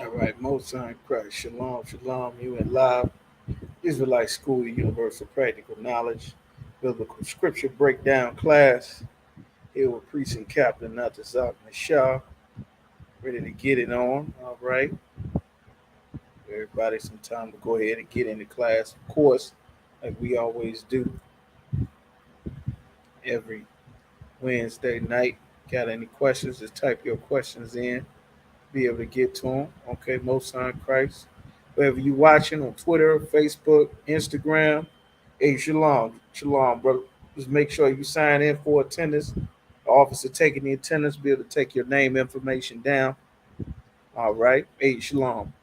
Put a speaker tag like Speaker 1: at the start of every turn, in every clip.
Speaker 1: All right, Most High in Christ. Shalom, shalom. You in live Israelite School of Universal Practical Knowledge, Biblical Scripture Breakdown class. Here with Priest and Captain Natazak Mashah. Ready to get it on. All right. Everybody some time to go ahead and get into class. Of course, like we always do every Wednesday night. Got any questions? Just type your questions in. Be able to get to them. Okay, Most High in Christ. Wherever you watching on Twitter, Facebook, Instagram. Hey, shalom, shalom, brother. Just make sure you sign in for attendance. The officer taking the attendance be able to take your name information down. All right. Hey, shalom.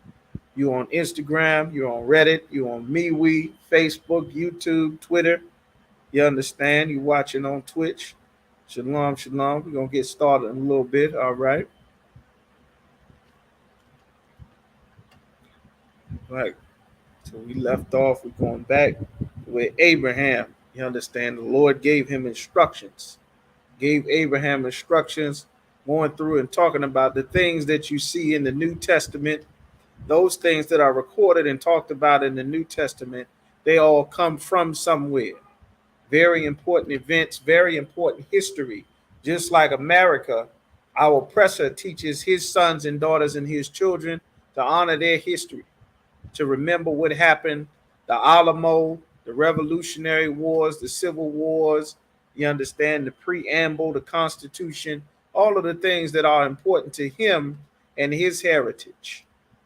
Speaker 1: You on Instagram, you on Reddit, you on MeWe, Facebook, YouTube, Twitter. You understand? You watching on Twitch. Shalom, shalom. We're gonna get started in a little bit. All right. All right. So we left off. We're going back with Abraham. You understand? The Lord gave him instructions. Gave Abraham instructions, going through and talking about the things that you see in the New Testament. Those things that are recorded and talked about in the New Testament, they all come from somewhere. Very important events, very important history. Just like America, our oppressor teaches his sons and daughters and his children to honor their history, to remember what happened, the Alamo, the Revolutionary Wars, the Civil Wars, you understand, the preamble, the Constitution, all of the things that are important to him and his heritage.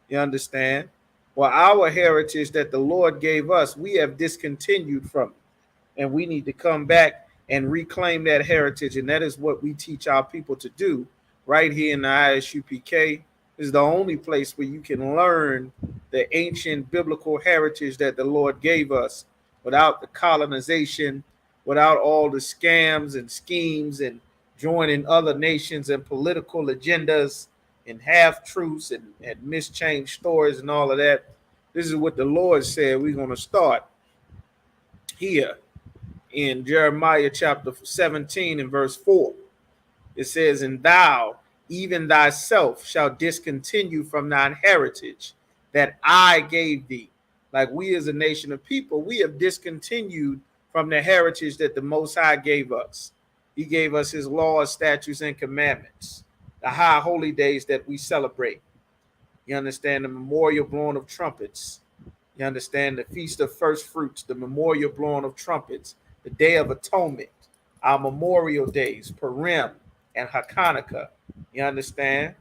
Speaker 1: You understand? Well, our heritage that the Lord gave us, we have discontinued from it. And we need to come back and reclaim that heritage. And that is what we teach our people to do right here in the Isupk. Is the only place where you can learn the ancient biblical heritage that the Lord gave us without the colonization, without all the scams and schemes and joining other nations and political agendas and half truths and mischanged stories and all of that. This is what the Lord said. We're going to start here in Jeremiah chapter 17 and verse 4. It says, "And thou, even thyself, shall discontinue from thine heritage that I gave thee." Like we as a nation of people, we have discontinued from the heritage that the Most High gave us. He gave us his laws, statutes, and commandments, the high holy days that we celebrate. You understand, the memorial blowing of trumpets. You understand, the feast of first fruits, the memorial blowing of trumpets, the day of atonement, our memorial days, Purim and Hanukkah. You understand?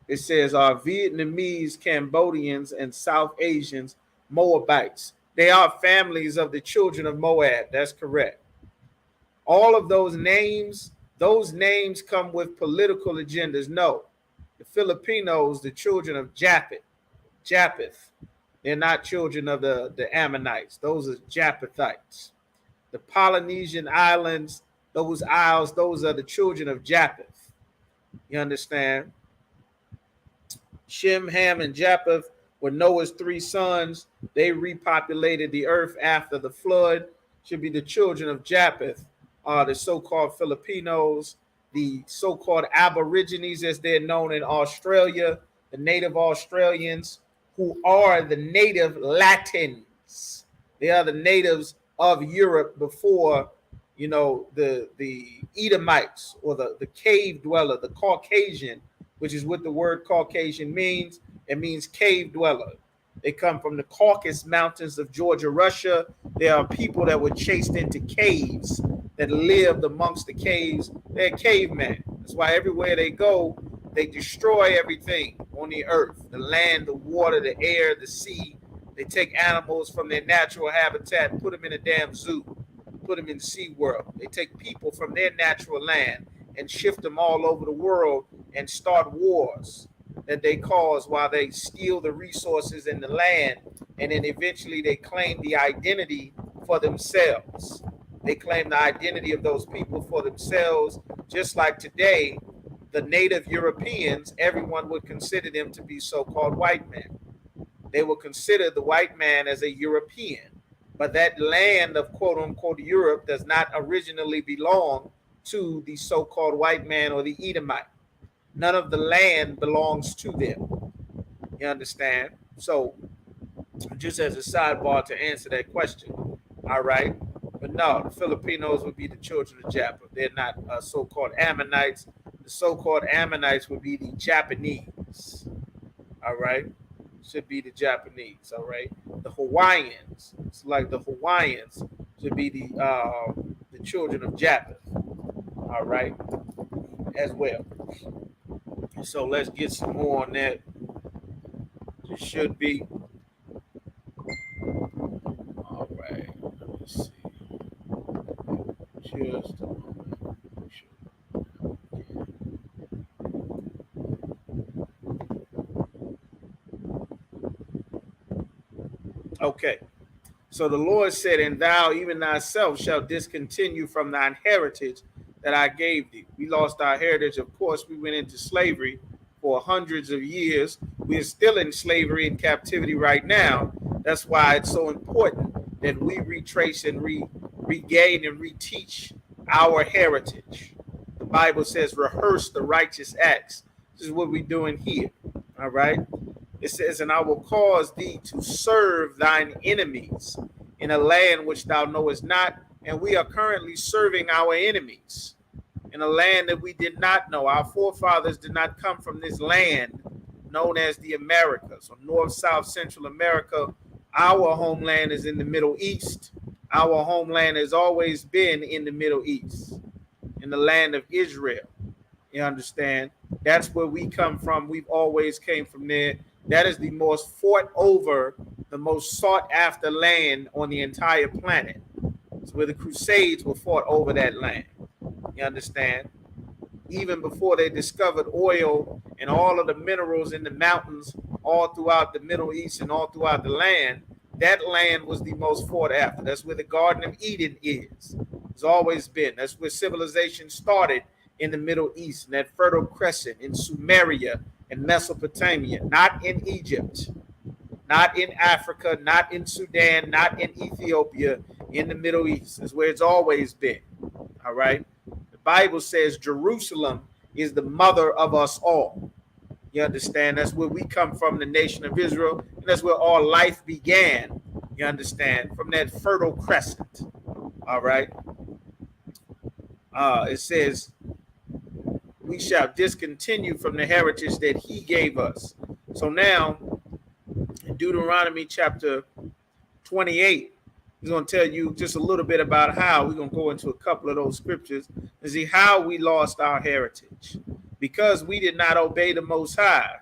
Speaker 1: It says our Vietnamese, Cambodians, and South Asians, Moabites. They are families of the children of Moab. That's correct. All of those names come with political agendas. No, the Filipinos, the children of Japheth. They're not children of the Ammonites. Those are Japhethites. The Polynesian islands, those isles, those are the children of Japheth. You understand? Shem, Ham, and Japheth were Noah's three sons. They repopulated the earth after the flood. Should be the children of Japheth, the so-called Filipinos, the so-called Aborigines, as they're known in Australia, the native Australians, who are the native Latins. They are the natives of Europe before, the Edomites or the cave dweller, the Caucasian, which is what the word Caucasian means. It means cave dweller. They come from the Caucasus Mountains of Georgia, Russia. There are people that were chased into caves that lived amongst the caves. They're cavemen. That's why everywhere they go, they destroy everything on the earth, the land, the water, the air, the sea. They take animals from their natural habitat and put them in a damn zoo, put them in Sea World. They take people from their natural land and shift them all over the world and start wars that they cause while they steal the resources in the land. And then eventually they claim the identity for themselves. They claim the identity of those people for themselves, just like today, the native Europeans, everyone would consider them to be so-called white men. They will consider the white man as a European. But that land of quote-unquote Europe does not originally belong to the so-called white man or the Edomite. None of the land belongs to them. You understand? So, just as a sidebar to answer that question, all right? But no, the Filipinos would be the children of Japheth. They're not so-called Ammonites. The so-called Ammonites would be the Japanese, all right? Should be the Japanese, all right? The Hawaiians, it's like the Hawaiians should be the children of Japheth, all right, as well. So let's get some more on that. It should be. All right. Let me see. Just a moment. Okay. So the Lord said, and thou, even thyself, shalt discontinue from thine heritage that I gave thee. We lost our heritage. Of course, we went into slavery for hundreds of years. We're still in slavery and captivity right now. That's why it's so important that we retrace and regain and reteach our heritage. The Bible says, rehearse the righteous acts. This is what we're doing here. All right. It says, and I will cause thee to serve thine enemies in a land which thou knowest not. And we are currently serving our enemies in a land that we did not know. Our forefathers did not come from this land known as the Americas, or North, South, Central America. Our homeland is in the Middle East. Our homeland has always been in the Middle East, in the land of Israel. You understand? That's where we come from. We've always came from there. That is the most fought over, the most sought after land on the entire planet. It's where the Crusades were fought over that land. You understand? Even before they discovered oil and all of the minerals in the mountains all throughout the Middle East and all throughout the land, that land was the most fought after. That's where the Garden of Eden is. It's always been. That's where civilization started in the Middle East, in that Fertile Crescent, in Sumeria and Mesopotamia, not in Egypt, not in Africa, not in Sudan, not in Ethiopia, in the Middle East. That's where it's always been. All right. The Bible says Jerusalem is the mother of us all. You understand? That's where we come from, the nation of Israel. And that's where all life began. You understand? From that Fertile Crescent. All right. It says, we shall discontinue from the heritage that he gave us. So now, in Deuteronomy chapter 28, he's going to tell you just a little bit about how we're going to go into a couple of those scriptures and see how we lost our heritage. Because we did not obey the Most High.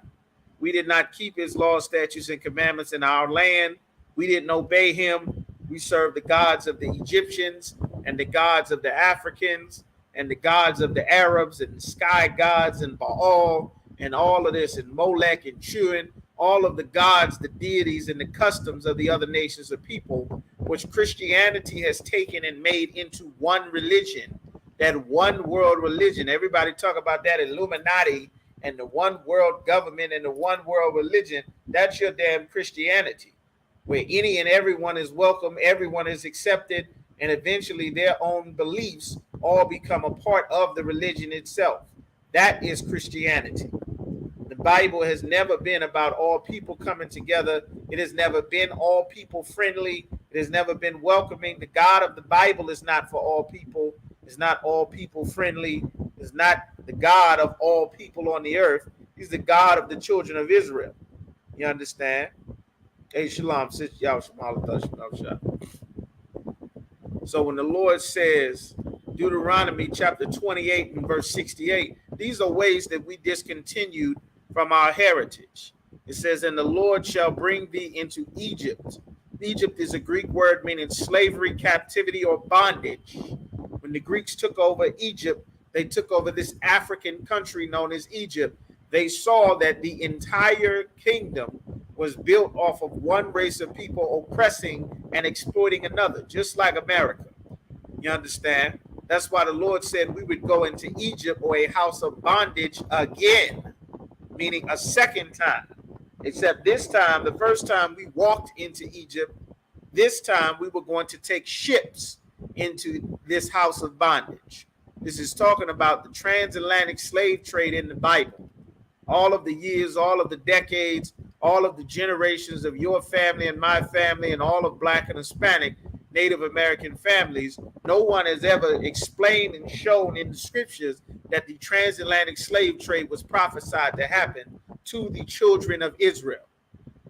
Speaker 1: We did not keep his laws, statutes, and commandments in our land. We didn't obey him. We served the gods of the Egyptians and the gods of the Africans and the gods of the Arabs and the sky gods and Baal and all of this, and Molech and Chewin, all of the gods, the deities, and the customs of the other nations of people, which Christianity has taken and made into one religion, that one world religion. Everybody talk about that Illuminati and the one world government and the one world religion. That's your damn Christianity, where any and everyone is welcome, everyone is accepted, and eventually their own beliefs all become a part of the religion itself. That is Christianity. The Bible has never been about all people coming together. It has never been all people friendly. It has never been welcoming. The God of the Bible is not for all people. It's not all people friendly. It's not the God of all people on the earth. He's the God of the children of Israel. You understand? Hey, shalom, sis, y'all, shalom. So when the Lord says, Deuteronomy chapter 28 and verse 68, these are ways that we discontinued from our heritage. It says, and the Lord shall bring thee into Egypt. Egypt is a Greek word meaning slavery, captivity, or bondage. When the Greeks took over Egypt, they took over this African country known as Egypt. They saw that the entire kingdom was built off of one race of people oppressing and exploiting another, just like America. You understand? That's why the Lord said we would go into Egypt, or a house of bondage again, meaning a second time. Except this time, the first time we walked into Egypt, this time we were going to take ships into this house of bondage. This is talking about the transatlantic slave trade in the Bible. All of the years, all of the decades, all of the generations of your family and my family and all of Black and Hispanic Native American families, no one has ever explained and shown in the scriptures that the transatlantic slave trade was prophesied to happen to the children of Israel.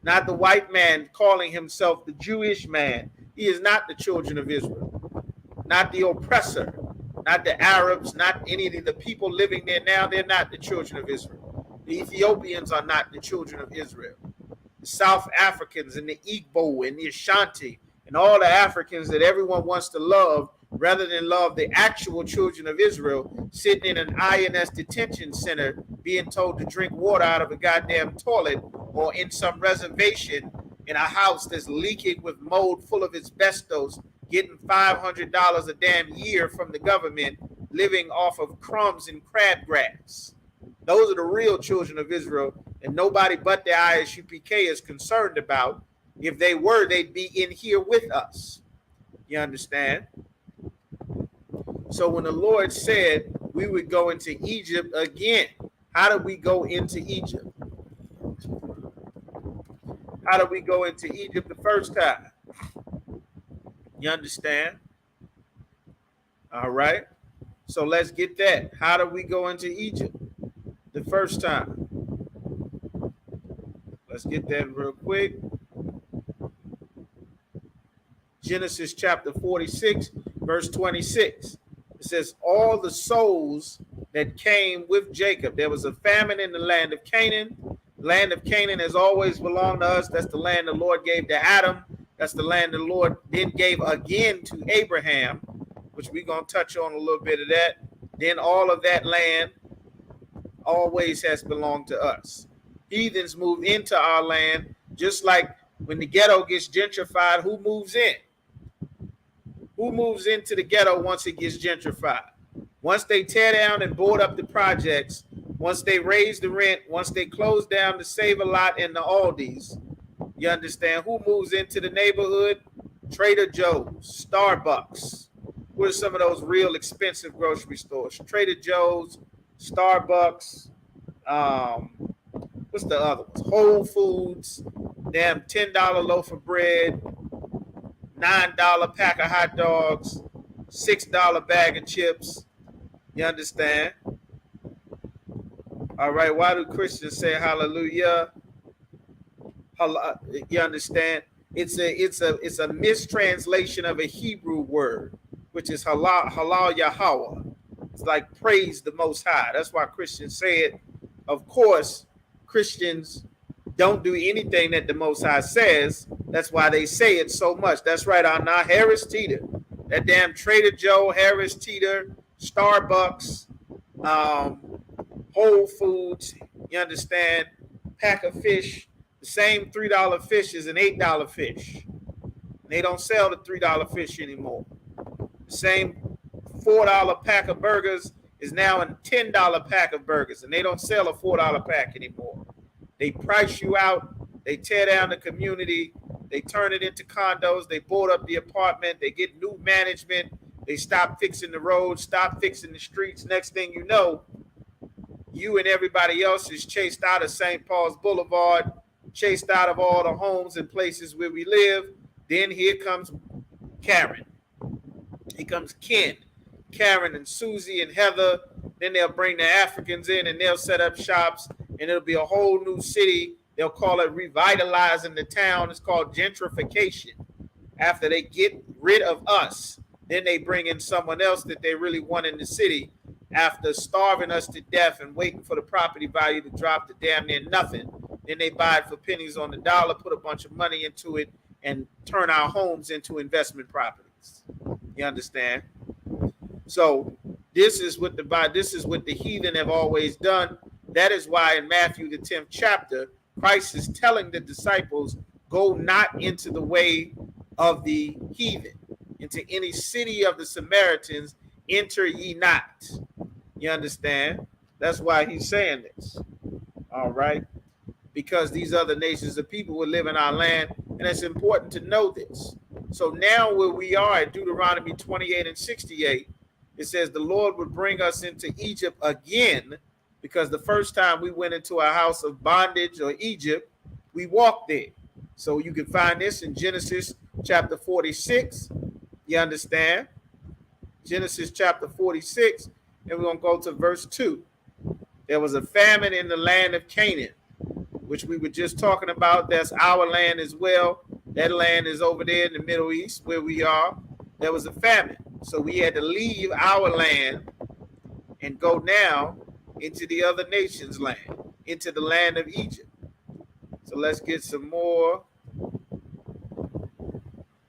Speaker 1: Not the white man calling himself the Jewish man. He is not the children of Israel, not the oppressor, not the Arabs, not any of the people living there now. They're not the children of Israel. The Ethiopians are not the children of Israel. The South Africans and the Igbo and the Ashanti and all the Africans that everyone wants to love rather than love the actual children of Israel sitting in an INS detention center being told to drink water out of a goddamn toilet or in some reservation in a house that's leaking with mold full of asbestos, getting $500 a damn year from the government, living off of crumbs and crabgrass. Those are the real children of Israel, and nobody but the Isupk is concerned about. If they were, they'd be in here with us. You understand? So when the Lord said we would go into Egypt again, how did we go into Egypt? How did we go into Egypt the first time? You understand? All right. So let's get that. How did we go into Egypt the first time? Let's get that real quick. Genesis chapter 46, verse 26. It says, all the souls that came with Jacob. There was a famine in the land of Canaan. The land of Canaan has always belonged to us. That's the land the Lord gave to Adam. That's the land the Lord then gave again to Abraham, which we're going to touch on a little bit of that. Then all of that land always has belonged to us. Heathens move into our land, just like when the ghetto gets gentrified, who moves in? Who moves into the ghetto once it gets gentrified? Once they tear down and board up the projects, once they raise the rent, once they close down the Save-A-Lot and the Aldis, you understand? Who moves into the neighborhood? Trader Joe's, Starbucks. What are some of those real expensive grocery stores? Trader Joe's, Starbucks, what's the other ones? Whole Foods, damn $10 loaf of bread, $9 pack of hot dogs, $6 bag of chips. You understand? All right. Why do Christians say hallelujah? You understand? It's a mistranslation of a Hebrew word, which is halal Yahweh. It's like praise the Most High. That's why Christians say it. Of course, Christians don't do anything that the Most High says. That's why they say it so much. That's right, Anna. Harris Teeter. That damn Trader Joe, Harris Teeter, Starbucks, Whole Foods, you understand? Pack of fish. The same $3 fish is an $8 fish. And they don't sell the $3 fish anymore. The same $4 pack of burgers is now a $10 pack of burgers. And they don't sell a $4 pack anymore. They price you out. They tear down the community. They turn it into condos. They board up the apartment. They get new management. They stop fixing the roads, stop fixing the streets. Next thing you know, you and everybody else is chased out of St. Paul's Boulevard, chased out of all the homes and places where we live. Then here comes Karen. Here comes Ken, Karen and Susie and Heather. Then they'll bring the Africans in and they'll set up shops and it'll be a whole new city. They'll call it revitalizing the town. It's called gentrification. After they get rid of us, then they bring in someone else that they really want in the city after starving us to death and waiting for the property value to drop to damn near nothing. Then they buy it for pennies on the dollar, put a bunch of money into it, and turn our homes into investment properties. You understand? So this is what the heathen have always done. That is why in Matthew the 10th chapter, Christ is telling the disciples, go not into the way of the heathen, into any city of the Samaritans, enter ye not. You understand? That's why he's saying this. All right? Because these other nations of people will live in our land, and it's important to know this. So now where we are at Deuteronomy 28 and 68, it says the Lord would bring us into Egypt again, because the first time we went into a house of bondage or Egypt, we walked there. So you can find this in Genesis chapter 46. You understand? Genesis chapter 46, and we're going to go to verse 2. There was a famine in the land of Canaan, which we were just talking about. That's our land as well. That land is over there in the Middle East where we are. There was a famine. So we had to leave our land and go now into the other nation's land, into the land of Egypt. So let's get some more.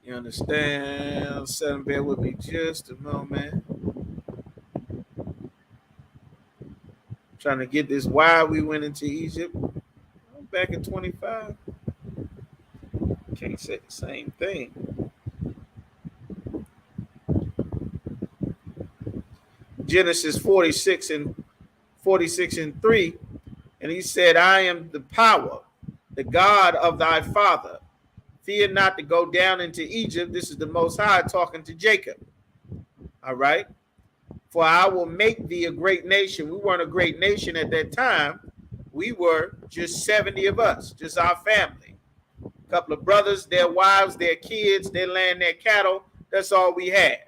Speaker 1: You understand? Set bear with me just a moment. Trying to get this why we went into Egypt back in 25. Can't say the same thing. Genesis 46 and 3. And he said, I am the power, the God of thy father. Fear not to go down into Egypt. This is the Most High talking to Jacob. All right. For I will make thee a great nation. We weren't a great nation at that time. We were just 70 of us, just our family. A couple of brothers, their wives, their kids, their land, their cattle. That's all we had.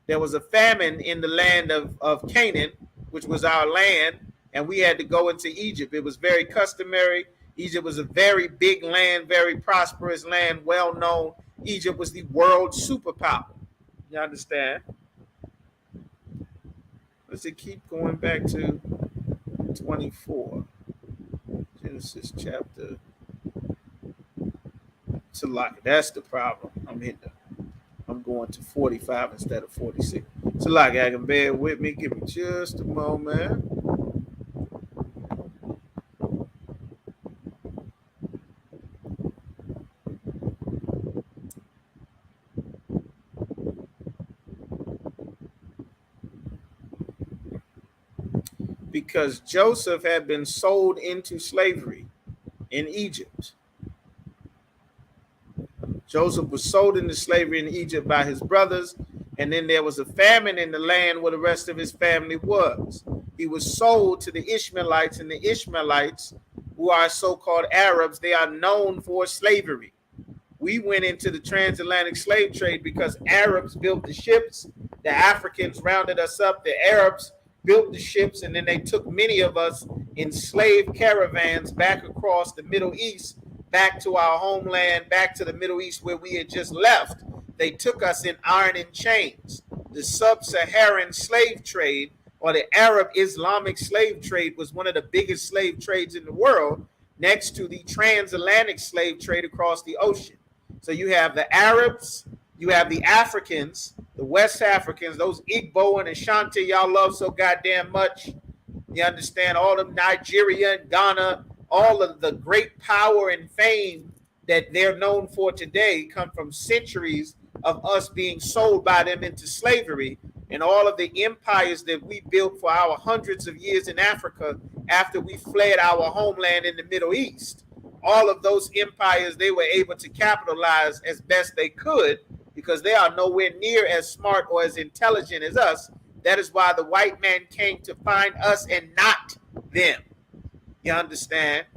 Speaker 1: There was a famine in the land of Canaan, which was our land, and we had to go into Egypt. It was very customary. Egypt was a very big land, very prosperous land, well known. Egypt was the world superpower. You understand? Let's keep going back to 24. Genesis chapter. Salaki. That's the problem. I'm going to 45 instead of 46. Salaki, I can bear with me. Give me just a moment. Because Joseph had been sold into slavery in Egypt. Joseph was sold into slavery in Egypt by his brothers, and then there was a famine in the land where the rest of his family was. He was sold to the Ishmaelites, and the Ishmaelites, who are so-called Arabs, they are known for slavery. We went into the transatlantic slave trade because Arabs built the ships, the Africans rounded us up, the Arabs built the ships, and then they took many of us in slave caravans back across the Middle East, back to our homeland, back to the Middle East where we had just left. They took us in iron and chains. The sub-Saharan slave trade, or the Arab Islamic slave trade, was one of the biggest slave trades in the world, next to the transatlantic slave trade across the ocean. So you have the Arabs, you have the Africans, the West Africans, those Igbo and Ashanti y'all love so goddamn much. You understand? All of Nigeria and Ghana, all of the great power and fame that they're known for today come from centuries of us being sold by them into slavery, and all of the empires that we built for our hundreds of years in Africa after we fled our homeland in the Middle East. All of those empires, they were able to capitalize as best they could because they are nowhere near as smart or as intelligent as us. That is why the white man came to find us and not them. You understand?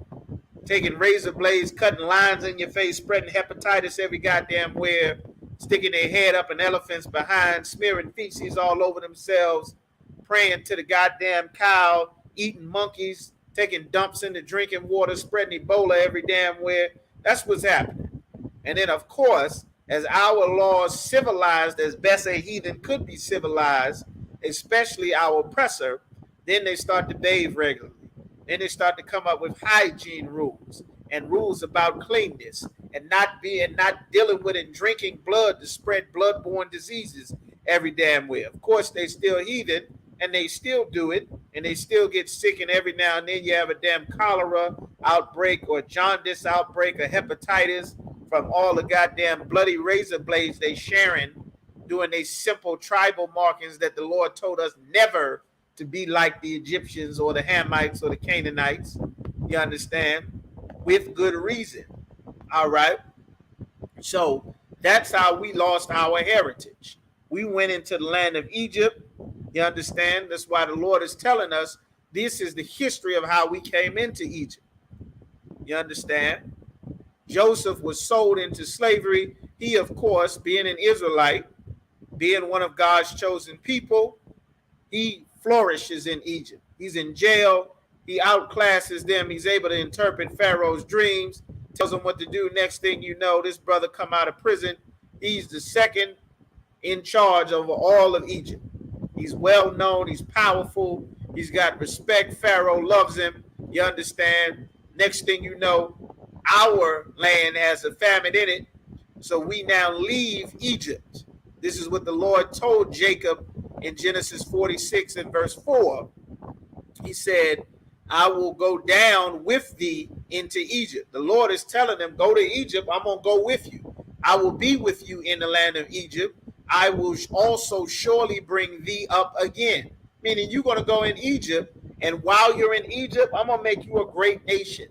Speaker 1: Taking razor blades, cutting lines in your face, spreading hepatitis every goddamn where, sticking their head up an elephant's behind, smearing feces all over themselves, praying to the goddamn cow, eating monkeys, taking dumps in the drinking water, spreading Ebola every damn where. That's what's happening. And then, of course, as our laws civilized as best a heathen could be civilized, especially our oppressor, then they start to bathe regularly. Then they start to come up with hygiene rules and rules about cleanness and not dealing with and drinking blood to spread bloodborne diseases every damn way. Of course, they still heathen and they still do it and they still get sick, and every now and then you have a damn cholera outbreak or jaundice outbreak or hepatitis from all the goddamn bloody razor blades they sharing doing these simple tribal markings that the Lord told us never to be like the Egyptians or the Hamites or the Canaanites. You understand? With good reason. All right. So that's how we lost our heritage. We went into the land of Egypt. You understand? That's why the Lord is telling us this is the history of how we came into Egypt. You understand? Joseph was sold into slavery. He, of course, being an Israelite, being one of God's chosen people, he flourishes in Egypt. He's in jail. He outclasses them. He's able to interpret Pharaoh's dreams, tells him what to do. Next thing you know, this brother come out of prison. He's the second in charge over all of Egypt. He's well known. He's powerful. He's got respect. Pharaoh loves him. You understand? Next thing you know, our land has a famine in it. So we now leave Egypt. This is what the Lord told Jacob in Genesis 46 and verse 4. He said, I will go down with thee into Egypt. The Lord is telling them, go to Egypt. I'm going to go with you. I will be with you in the land of Egypt. I will also surely bring thee up again. Meaning you're going to go in Egypt, and while you're in Egypt, I'm going to make you a great nation.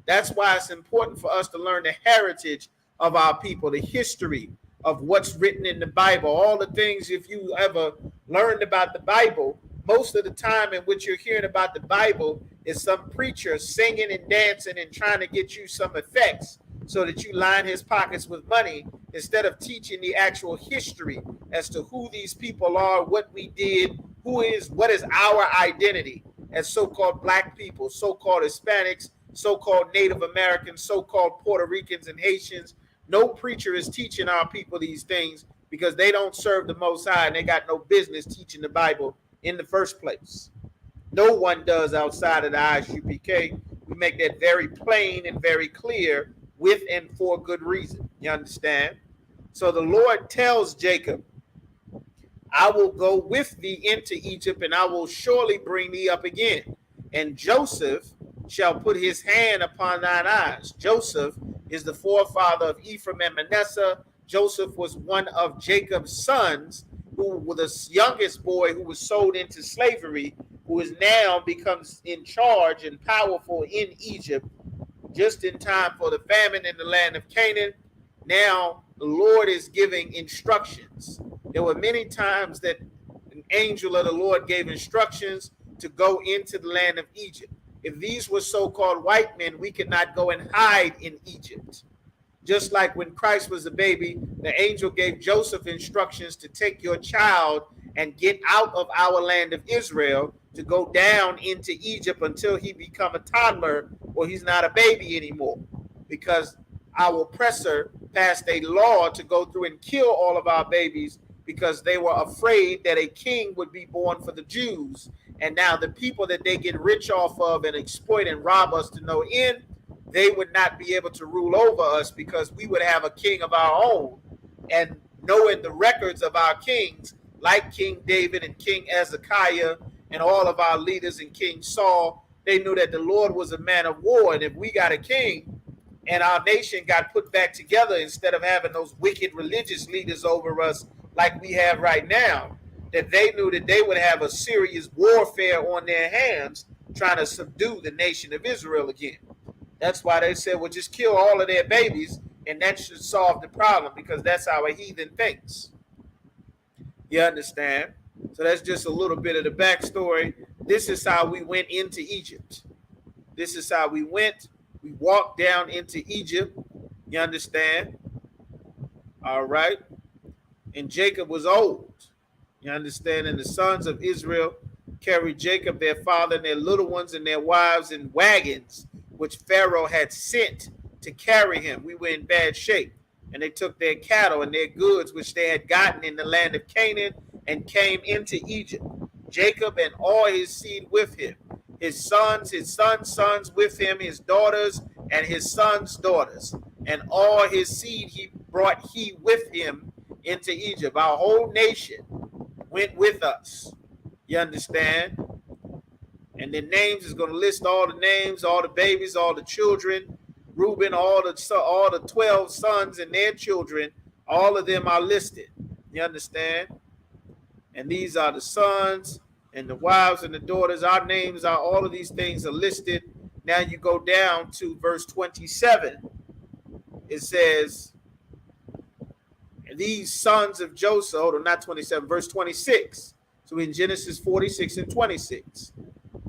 Speaker 1: That's why it's important for us to learn the heritage of our people, the history of what's written in the Bible. All the things, if you ever learned about the Bible, most of the time in which you're hearing about the Bible is some preacher singing and dancing and trying to get you some effects so that you line his pockets with money, instead of teaching the actual history as to who these people are, what we did, what is our identity as so-called black people, so-called Hispanics, so-called Native Americans, so-called Puerto Ricans and Haitians. No preacher is teaching our people these things because they don't serve the Most High, and they got no business teaching the Bible in the first place. No one does outside of the Isupk. We make that very plain and very clear, with and for good reason. You understand? So the Lord tells Jacob, I will go with thee into Egypt, and I will surely bring thee up again. And Joseph shall put his hand upon thine eyes. Joseph is the forefather of Ephraim and Manasseh. Joseph was one of Jacob's sons, who was the youngest boy who was sold into slavery, who is now becomes in charge and powerful in Egypt, just in time for the famine in the land of Canaan. Now the Lord is giving instructions. There were many times that an angel of the Lord gave instructions to go into the land of Egypt. If these were so-called white men, we could not go and hide in Egypt. Just like when Christ was a baby, the angel gave Joseph instructions to take your child and get out of our land of Israel, to go down into Egypt until he become a toddler, or he's not a baby anymore, because our oppressor passed a law to go through and kill all of our babies because they were afraid that a king would be born for the Jews. And now the people that they get rich off of and exploit and rob us to no end, they would not be able to rule over us because we would have a king of our own. And knowing the records of our kings, like King David and King Hezekiah and all of our leaders and King Saul, they knew that the Lord was a man of war. And if we got a king and our nation got put back together, instead of having those wicked religious leaders over us like we have right now, that they knew that they would have a serious warfare on their hands trying to subdue the nation of Israel again. That's why they said, well, just kill all of their babies and that should solve the problem, because that's how a heathen thinks. You understand? So that's just a little bit of the backstory. This is how we went into Egypt. This is how we went. We walked down into Egypt. You understand? All right. And Jacob was old. You understand? And the sons of Israel carried Jacob, their father, and their little ones and their wives in wagons, which Pharaoh had sent to carry him. We were in bad shape. And they took their cattle and their goods, which they had gotten in the land of Canaan, and came into Egypt. Jacob and all his seed with him, his sons' sons with him, his daughters and his sons' daughters, and all his seed he brought with him into Egypt. Our whole nation went with us. You understand? And the names is going to list all the names, all the babies, all the children. Reuben, all the 12 sons and their children, all of them are listed. You understand? And these are the sons and the wives and the daughters. Our names are, all of these things are listed. Now you go down to verse 27. It says, these sons of Joseph, hold on, not 27, verse 26. So in Genesis 46 and 26.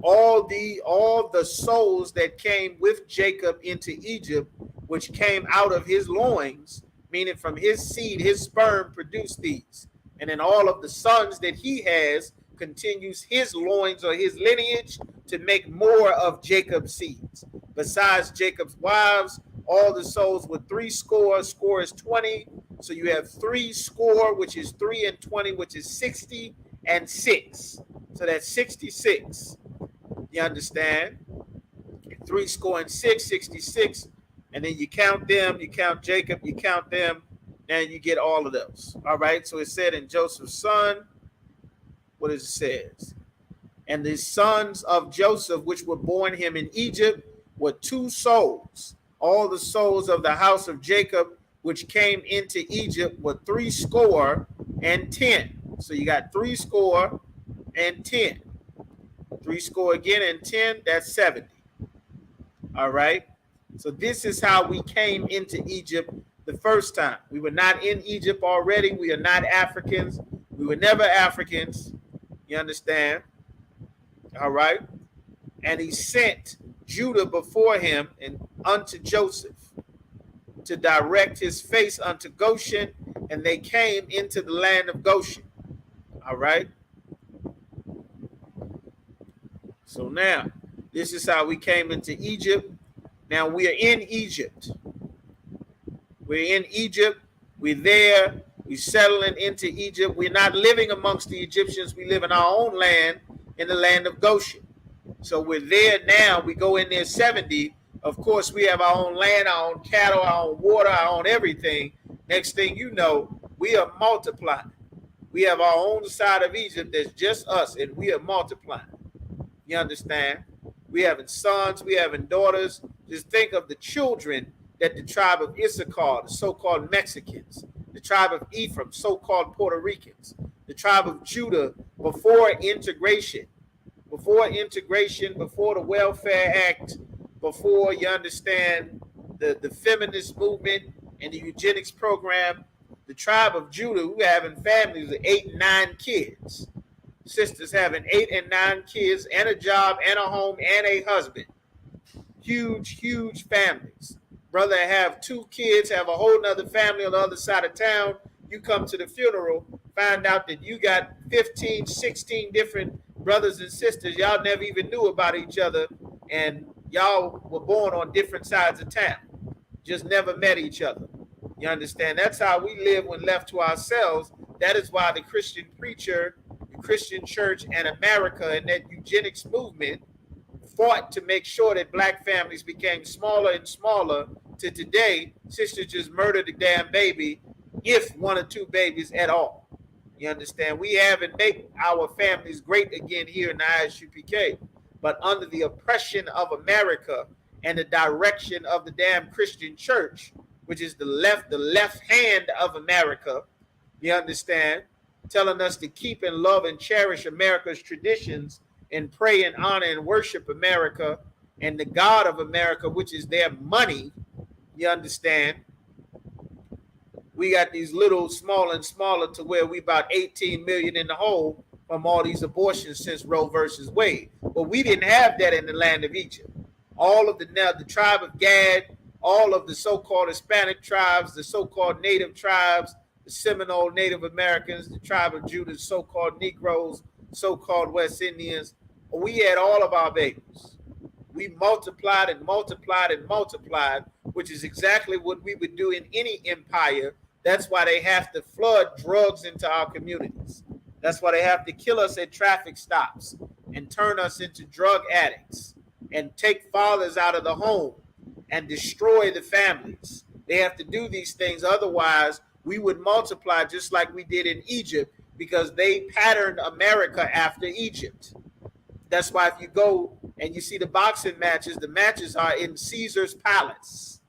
Speaker 1: All the souls that came with Jacob into Egypt which came out of his loins, meaning from his seed, his sperm produced these. And then all of the sons that he has continues his loins or his lineage to make more of Jacob's seeds. Besides Jacob's wives, all the souls were 80. Score is 20. So you have 80, which is 3 and 20, which is 60 and 6. So that's 66. You understand? 80 and 6, 66. And then you count them, you count Jacob, you count them, and you get all of those. All right. So it said in Joseph's son, what does it says? And the sons of Joseph, which were born him in Egypt, were 2 souls. All the souls of the house of Jacob, which came into Egypt, were 80 and 10. So you got 80 and 10. 80 again and 10, that's 70. All right. So this is how we came into Egypt the first time. We were not in Egypt already. We are not Africans. We were never Africans. You understand? All right. And he sent Judah before him and unto Joseph to direct his face unto Goshen, and they came into the land of Goshen. All right. So now, this is how we came into Egypt. Now we are in Egypt. We're in Egypt. We're there. We're settling into Egypt. We're not living amongst the Egyptians. We live in our own land, in the land of Goshen. So we're there now. We go in there 70. Of course, we have our own land, our own cattle, our own water, our own everything. Next thing you know, we are multiplying. We have our own side of Egypt that's just us, and we are multiplying. You understand? We having sons, we having daughters. Just think of the children that the tribe of Isupk, the so-called Mexicans, the tribe of Ephraim, so-called Puerto Ricans, the tribe of Judah, before integration, before the Welfare Act, before, you understand, the feminist movement and the eugenics program, the tribe of Judah, who having families of 8 and 9 kids. Sisters having 8 and 9 kids and a job and a home and a husband. Huge, huge families. Brother have 2 kids, have a whole nother family on the other side of town. You come to the funeral, find out that you got 15, 16 different brothers and sisters. Y'all never even knew about each other, and y'all were born on different sides of town. Just never met each other. You understand? That's how we live when left to ourselves. That is why the Christian preacher, the Christian church, and America and that eugenics movement fought to make sure that black families became smaller and smaller to today. Sisters just murdered a damn baby, if 1 or 2 babies at all. You understand? We haven't made our families great again here in the Isupk, but under the oppression of America and the direction of the damn Christian church, which is the left hand of America, you understand, telling us to keep and love and cherish America's traditions and pray and honor and worship America and the God of America, which is their money. You understand? We got these little smaller and smaller to where we about 18 million in the hole from all these abortions since Roe versus Wade. But we didn't have that in the land of Egypt. All of the tribe of Gad, all of the so-called Hispanic tribes, the so-called Native tribes, the Seminole Native Americans, the tribe of Judah, so-called Negroes, so-called West Indians. We had all of our babies. We multiplied and multiplied and multiplied, which is exactly what we would do in any empire. That's why they have to flood drugs into our communities. That's why they have to kill us at traffic stops and turn us into drug addicts and take fathers out of the home and destroy the families. They have to do these things. Otherwise, we would multiply just like we did in Egypt, because they patterned America after Egypt. That's why if you go and you see the boxing matches, the matches are in Caesar's Palace.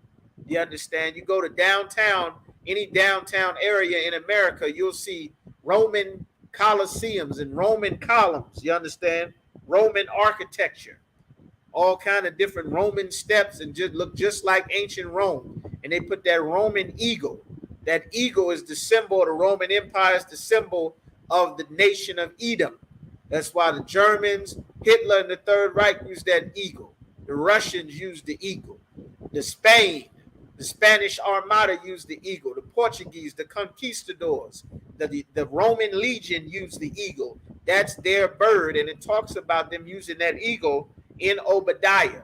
Speaker 1: You understand? You go to downtown, any downtown area in America, you'll see Roman Colosseums and Roman columns. You understand? Roman architecture, all kind of different Roman steps, and just look just like ancient Rome. And they put that Roman eagle. That eagle is the symbol of the Roman Empire. It's the symbol of the nation of Edom. That's why the Germans, Hitler, and the Third Reich used that eagle. The Russians used the eagle. The Spain, The Spanish Armada used the eagle. The Portuguese, the conquistadors, the Roman legion used the eagle. That's their bird, and it talks about them using that eagle in Obadiah,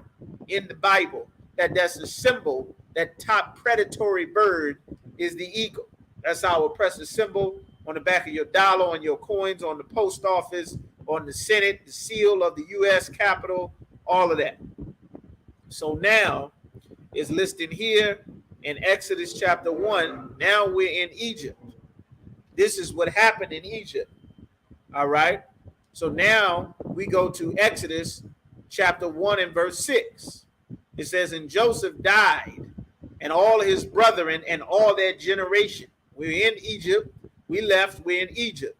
Speaker 1: in the Bible. That's the symbol. That top predatory bird is the eagle. That's our oppressive symbol on the back of your dollar, on your coins, on the post office, on the Senate, the seal of the U.S. Capitol, all of that. So now it's listed here in Exodus chapter 1. Now we're in Egypt. This is what happened in Egypt. All right. So now we go to Exodus chapter 1 and verse 6. It says, and Joseph died, and all his brethren and all their generation. We're in Egypt. We left. We're in Egypt.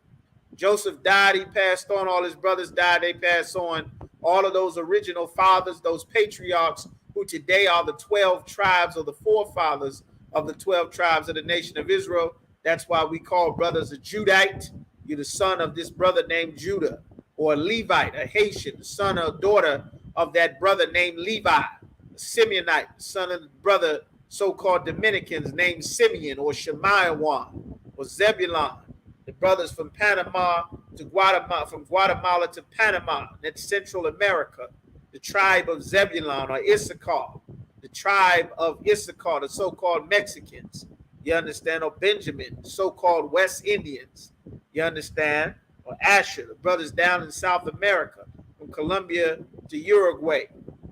Speaker 1: Joseph died. He passed on. All his brothers died. They passed on. All of those original fathers, those patriarchs, who today are the 12 tribes or the forefathers of the 12 tribes of the nation of Israel. That's why we call brothers a Judite. You're the son of this brother named Judah, or a Levite, a Haitian, the son or daughter of that brother named Levi, a Simeonite, son of the brother, so-called Dominicans named Simeon or Shemaiwan or Zebulon, the brothers from Panama to Guatemala, from Guatemala to Panama, that's Central America, the tribe of Zebulon or Isupk, the tribe of Issachar, the so-called Mexicans, you understand, or Benjamin, so-called West Indians, you understand, or Asher, the brothers down in South America, from Colombia to Uruguay,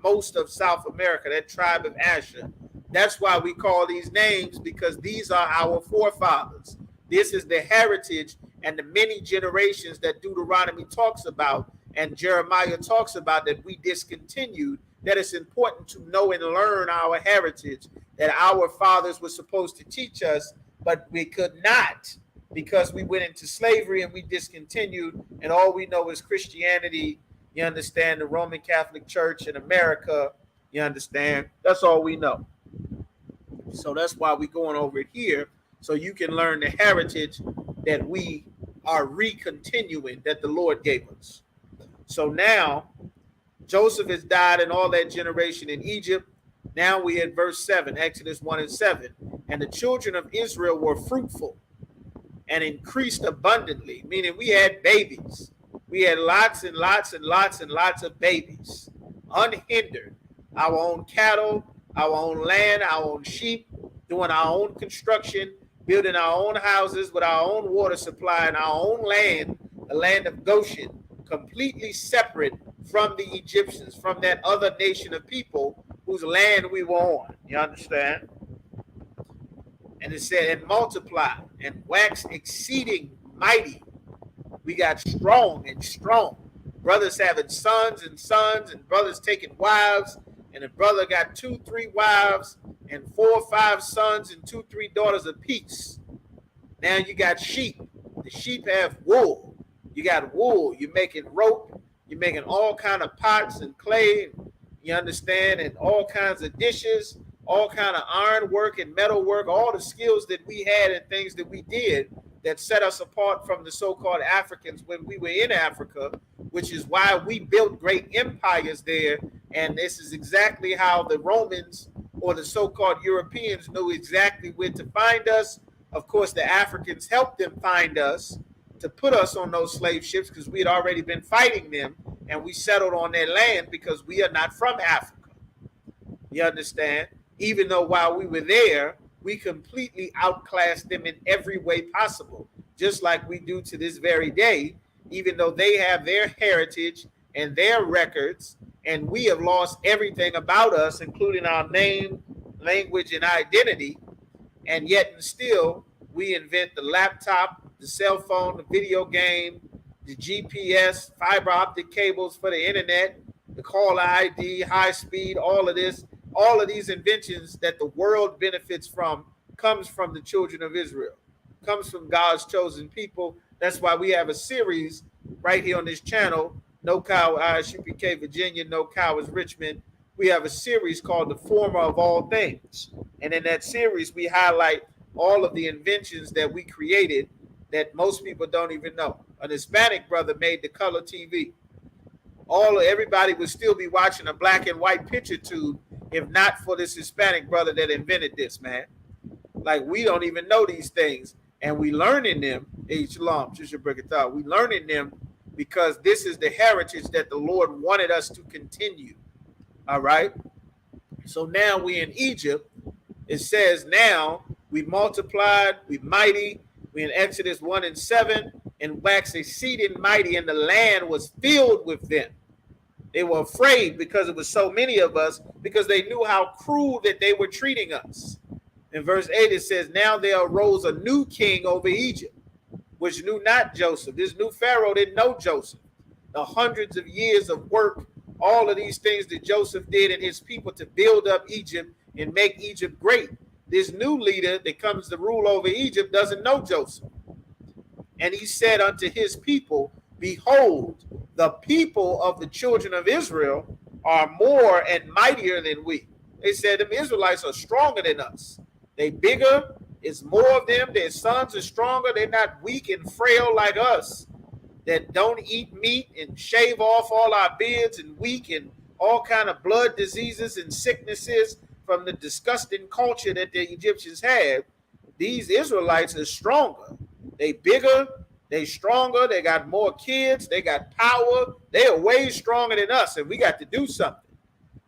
Speaker 1: most of South America, that tribe of Asher. That's why we call these names, because these are our forefathers. This is the heritage and the many generations that Deuteronomy talks about and Jeremiah talks about that we discontinued, that it's important to know and learn our heritage, that our fathers were supposed to teach us, but we could not because we went into slavery and we discontinued, and all we know is Christianity, you understand, the Roman Catholic Church in America, you understand, that's all we know. So that's why we're going over it here, so you can learn the heritage that we are recontinuing, that the Lord gave us. So now Joseph has died and all that generation in Egypt. Now we at verse 7, Exodus 1 and 7. And the children of Israel were fruitful and increased abundantly, meaning we had babies. We had lots and lots and lots and lots of babies, unhindered. Our own cattle, our own land, our own sheep, doing our own construction, building our own houses with our own water supply and our own land, the land of Goshen, completely separate from the Egyptians, from that other nation of people whose land we were on. You understand? And it said, and multiply and wax exceeding mighty. We got strong and strong. Brothers having sons, and brothers taking wives. And a brother got 2, 3 wives and 4 or 5 sons and 2, 3 daughters apiece. Now you got sheep. The sheep have wool. You got wool. You're making rope. You're making all kind of pots and clay. You understand? And all kinds of dishes, all kind of iron work and metal work, all the skills that we had and things that we did that set us apart from the so-called Africans when we were in Africa, which is why we built great empires there. And this is exactly how the Romans or the so-called Europeans knew exactly where to find us. Of course, the Africans helped them find us to put us on those slave ships because we had already been fighting them, and we settled on their land because we are not from Africa. You understand? Even though while we were there, we completely outclassed them in every way possible, just like we do to this very day, even though they have their heritage and their records, and we have lost everything about us, including our name, language, and identity, and yet and still we invent the laptop, the cell phone, the video game, the GPS, fiber optic cables for the internet, the caller ID, high speed, all of this. All of these inventions that the world benefits from comes from the children of Israel, comes from God's chosen people. That's why we have a series right here on this channel, No Cow, Isupk, Virginia, No Cow is Richmond. We have a series called The Former of All Things. And in that series, we highlight all of the inventions that we created that most people don't even know. An Hispanic brother made the color TV. Everybody would still be watching a black and white picture tube if not for this Hispanic brother that invented this, man. Like, we don't even know these things, and we learning them. Hey, shalom, just your break it down. We learning them because this is the heritage that the Lord wanted us to continue. All right. So now we in Egypt. It says now we multiplied, we mighty. We in Exodus 1:7, and waxed exceeding mighty, and the land was filled with them. They were afraid because it was so many of us, because they knew how cruel that they were treating us. In verse 8, it says, now there arose a new king over Egypt, which knew not Joseph. This new Pharaoh didn't know Joseph. The hundreds of years of work, all of these things that Joseph did and his people to build up Egypt and make Egypt great. This new leader that comes to rule over Egypt doesn't know Joseph. And he said unto his people, behold, the people of the children of Israel are more and mightier than we. They said, the Israelites are stronger than us. They bigger, it's more of them. Their sons are stronger. They're not weak and frail like us that don't eat meat and shave off all our beards and weak and all kind of blood diseases and sicknesses from the disgusting culture that the Egyptians had. These Israelites are stronger. They bigger, they stronger, they got more kids, they got power. They are way stronger than us, and we got to do something.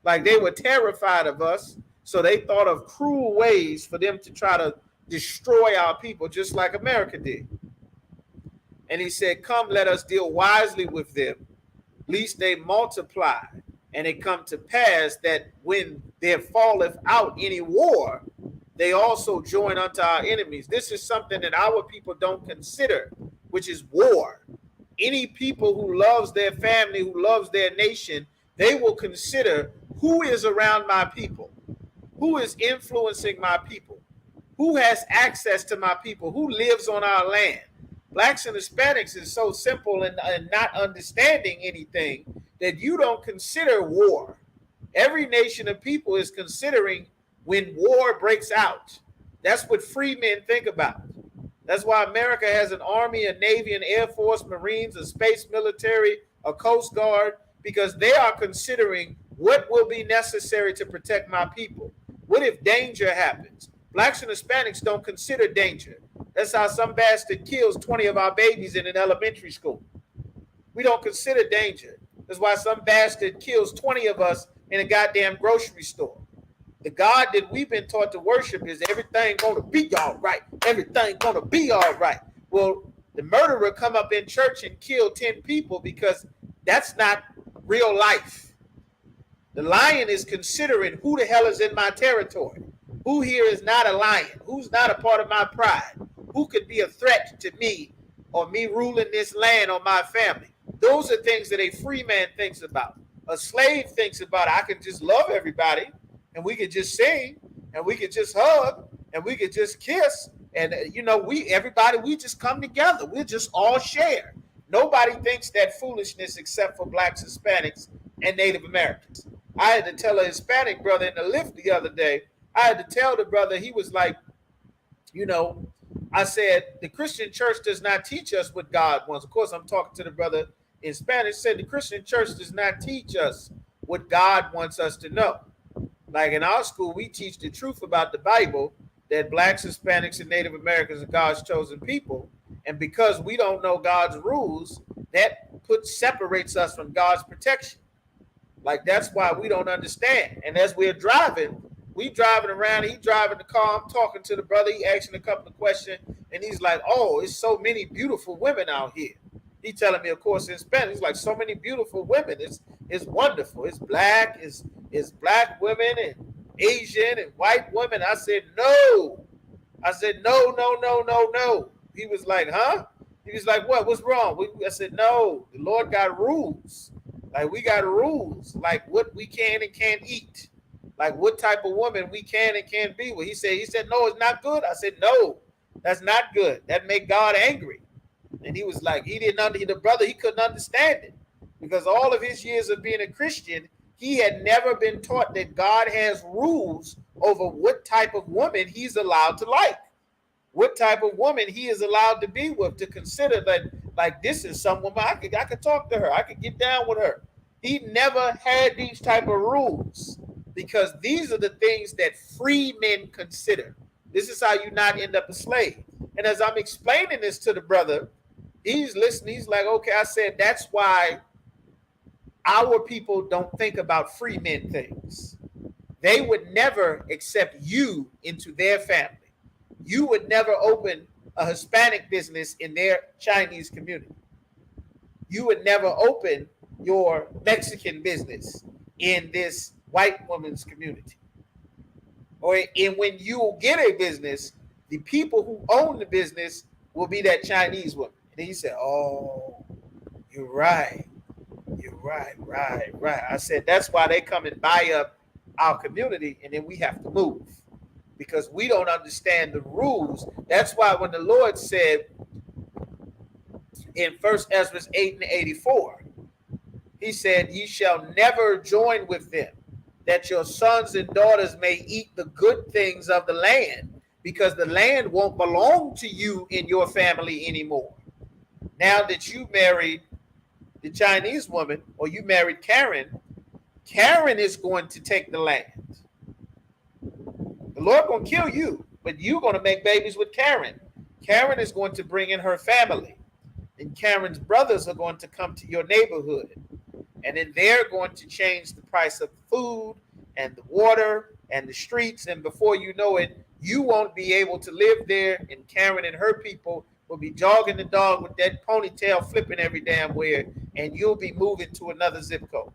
Speaker 1: Like, they were terrified of us, so they thought of cruel ways for them to try to destroy our people, just like America did. And he said, come, let us deal wisely with them, lest they multiply. And it come to pass that when there falleth out any war, they also join unto our enemies. This is something that our people don't consider, which is war. Any people who loves their family, who loves their nation, they will consider, who is around my people? Who is influencing my people? Who has access to my people? Who lives on our land? Blacks and Hispanics is so simple and not understanding anything that you don't consider war. Every nation of people is considering when war breaks out. That's what free men think about. That's why America has an army, a navy, an air force, marines, a space military, a coast guard, because they are considering what will be necessary to protect my people. What if danger happens? Blacks and Hispanics don't consider danger. That's how some bastard kills 20 of our babies in an elementary school. We don't consider danger. That's why some bastard kills 20 of us in a goddamn grocery store. The God that we've been taught to worship is everything going to be all right. Everything going to be all right. Well, the murderer come up in church and kill 10 people because that's not real life. The lion is considering, who the hell is in my territory? Who here is not a lion? Who's not a part of my pride? Who could be a threat to me or me ruling this land or my family? Those are things that a free man thinks about. A slave thinks about, I can just love everybody, and we could just sing, and we could just hug, and we could just kiss, and everybody, we just come together. We'll just all share. Nobody thinks that foolishness except for blacks, Hispanics, and Native Americans. I had to tell a Hispanic brother in the lift the other day, I had to tell the brother, he was like, I said, the Christian church does not teach us what God wants. Of course, I'm talking to the brother in Spanish, said the Christian church does not teach us what God wants us to know. Like in our school, we teach the truth about the Bible, that blacks, Hispanics, and Native Americans are God's chosen people. And because we don't know God's rules, that separates us from God's protection. Like, that's why we don't understand. And as we're driving, we driving around, he driving the car, I'm talking to the brother, he asking a couple of questions, and he's like, oh, it's so many beautiful women out here. He telling me, of course, in Spanish, he's like, so many beautiful women. It's wonderful. It's black, it's black women and Asian and white women. I said, no. I said, no. He was like, huh? He was like, what? What's wrong? I said, no, the Lord got rules. Like, we got rules, like what we can and can't eat. Like what type of woman we can and can't be with. He said, no, it's not good. I said, no, that's not good. That make God angry. And he was like, the brother, he couldn't understand it. Because all of his years of being a Christian, he had never been taught that God has rules over what type of woman he's allowed to like. What type of woman he is allowed to be with, to consider that, like, this is some woman, I could talk to her. I could get down with her. He never had these type of rules. because these are the things that free men consider. This is how you not end up a slave. And as I'm explaining this to the brother, he's listening. He's like, okay, I said, that's why our people don't think about free men things. They would never accept you into their family. You would never open a Hispanic business in their Chinese community. You would never open your Mexican business in this white woman's community. And when you get a business, the people who own the business will be that Chinese woman. And he said, oh, you're right. You're right. I said, that's why they come and buy up our community, and then we have to move because we don't understand the rules. That's why when the Lord said in 1 Ezra 8:84, he said, ye shall never join with them, that your sons and daughters may eat the good things of the land, because the land won't belong to you and your family anymore. Now that you married the Chinese woman, or you married Karen, Karen is going to take the land. The Lord gonna kill you, but you're gonna make babies with Karen. Karen is going to bring in her family, and Karen's brothers are going to come to your neighborhood, and then they're going to change the price of the food and the water and the streets, and before you know it, you won't be able to live there, and Karen and her people will be jogging the dog with that ponytail flipping every damn where, and you'll be moving to another zip code.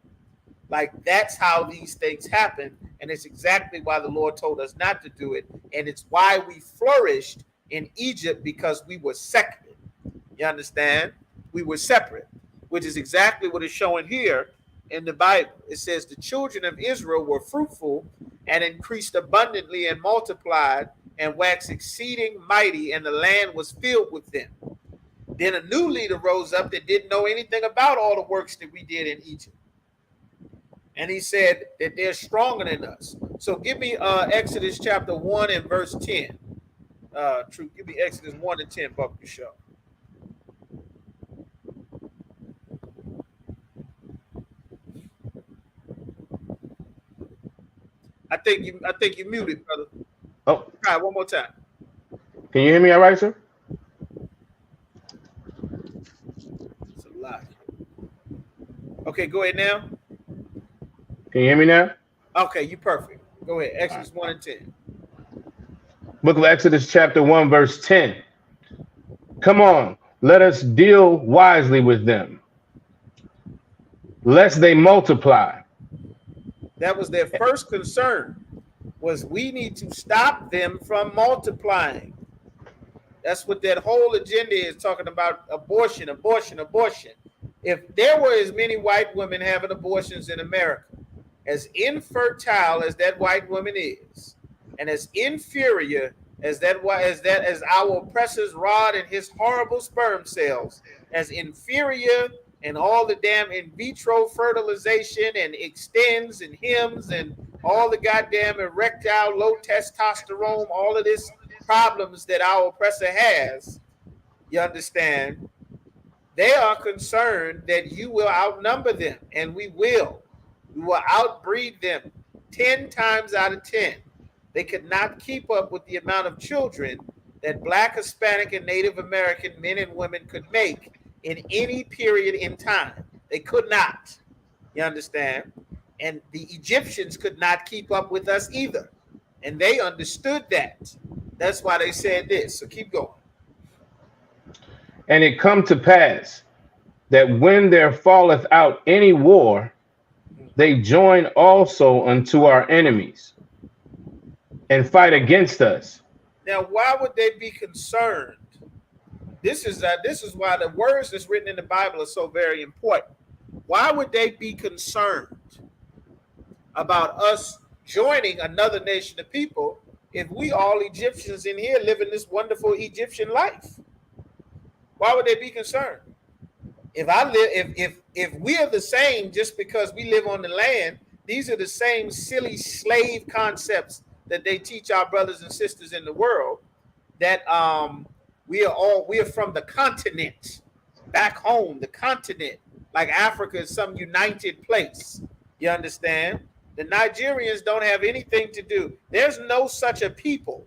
Speaker 1: Like, that's how these things happen, and it's exactly why the Lord told us not to do it, and it's why we flourished in Egypt, because we were separate. You understand? We were separate, which is exactly what is showing here in the Bible. It says the children of Israel were fruitful and increased abundantly and multiplied and waxed exceeding mighty, and the land was filled with them. Then a new leader rose up that didn't know anything about all the works that we did in Egypt. And he said that they're stronger than us. So give me Exodus chapter 1 and verse 10. True, give me Exodus 1 and 10, Buck the show. I think you muted, brother.
Speaker 2: Oh,
Speaker 1: try it one more time.
Speaker 2: Can you hear me all right, sir?
Speaker 1: It's a lie. Okay, go ahead now.
Speaker 2: Can you hear me now?
Speaker 1: Okay, you perfect. Go ahead. Exodus 1 and 10.
Speaker 2: Book of Exodus chapter 1 verse 10. Come on, let us deal wisely with them, lest they multiply.
Speaker 1: That was their first concern, was we need to stop them from multiplying. That's what that whole agenda is, talking about abortion. If there were as many white women having abortions in America, as infertile as that white woman is, and as inferior as our oppressor's rod and his horrible sperm cells, as inferior and all the damn in vitro fertilization and extends and hymns and all the goddamn erectile low testosterone, all of this problems that our oppressor has, you understand, they are concerned that you will outnumber them, and we will. We will outbreed them 10 times out of 10. They could not keep up with the amount of children that Black, Hispanic, and Native American men and women could make in any period in time. They could not. You understand? And the Egyptians could not keep up with us either. And they understood that. That's why they said this. So keep going.
Speaker 2: And it come to pass that when there falleth out any war, they join also unto our enemies and fight against us.
Speaker 1: Now, why would they be concerned? This is why the words that's written in the Bible are so very important. Why would they be concerned about us joining another nation of people if we all Egyptians in here living this wonderful Egyptian life? Why would they be concerned? If we are the same just because we live on the land, these are the same silly slave concepts that they teach our brothers and sisters in the world, that we are from the continent, back home, the continent, like Africa is some united place. You understand? The Nigerians don't have anything to do. There's no such a people.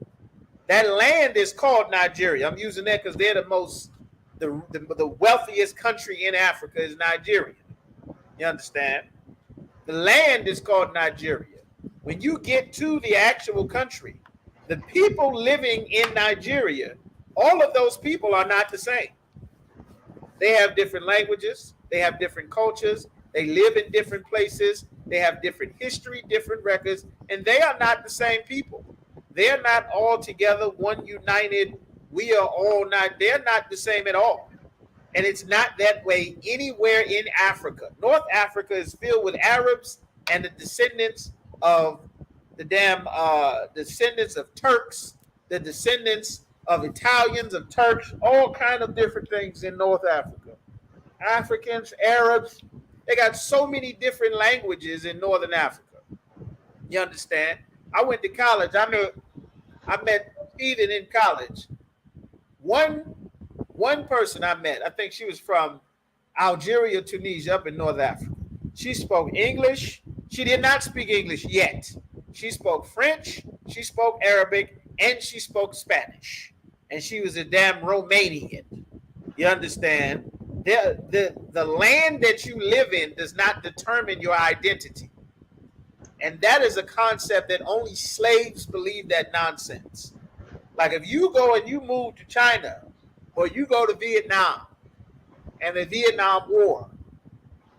Speaker 1: That land is called Nigeria. I'm using that because they're the wealthiest country in Africa is Nigeria. You understand? The land is called Nigeria. When you get to the actual country, the people living in Nigeria, all of those people are not the same. They have different languages, they have different cultures, they live in different places, they have different history, different records, and they are not the same people. They're not all together, one united, we are all not, they're not the same at all. And it's not that way anywhere in Africa. North Africa is filled with Arabs and the descendants of the damn descendants of Turks, the descendants of Italians, of Turks, all kind of different things in North Africa. Africans, Arabs, they got so many different languages in Northern Africa. You understand? I went to college. I met Eden in college. One person I met, I think she was from Algeria, Tunisia, up in North Africa. She spoke English. She did not speak English yet. She spoke French, she spoke Arabic, and she spoke Spanish. And she was a damn Romanian. You understand? The land that you live in does not determine your identity. And that is a concept that only slaves believe that nonsense. Like if you go and you move to China or you go to Vietnam and the Vietnam War,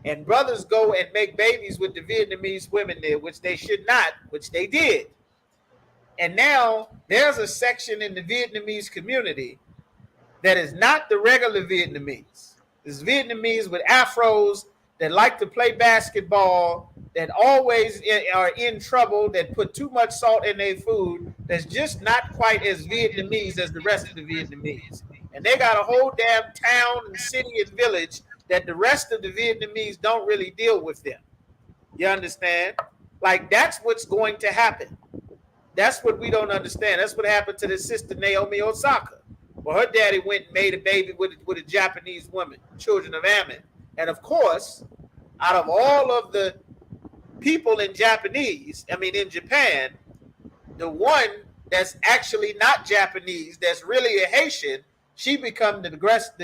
Speaker 1: and brothers go and make babies with the Vietnamese women there, which they should not, which they did. And now there's a section in the Vietnamese community that is not the regular Vietnamese. It's Vietnamese with afros that like to play basketball, that always are in trouble, that put too much salt in their food, that's just not quite as Vietnamese as the rest of the Vietnamese. And they got a whole damn town and city and village that the rest of the Vietnamese don't really deal with them. You understand? Like that's what's going to happen. That's what we don't understand. That's what happened to the sister Naomi Osaka. Well, her daddy went and made a baby with a Japanese woman, children of Ammon. And of course, out of all of the people in Japan, the one that's actually not Japanese, that's really a Haitian, she become the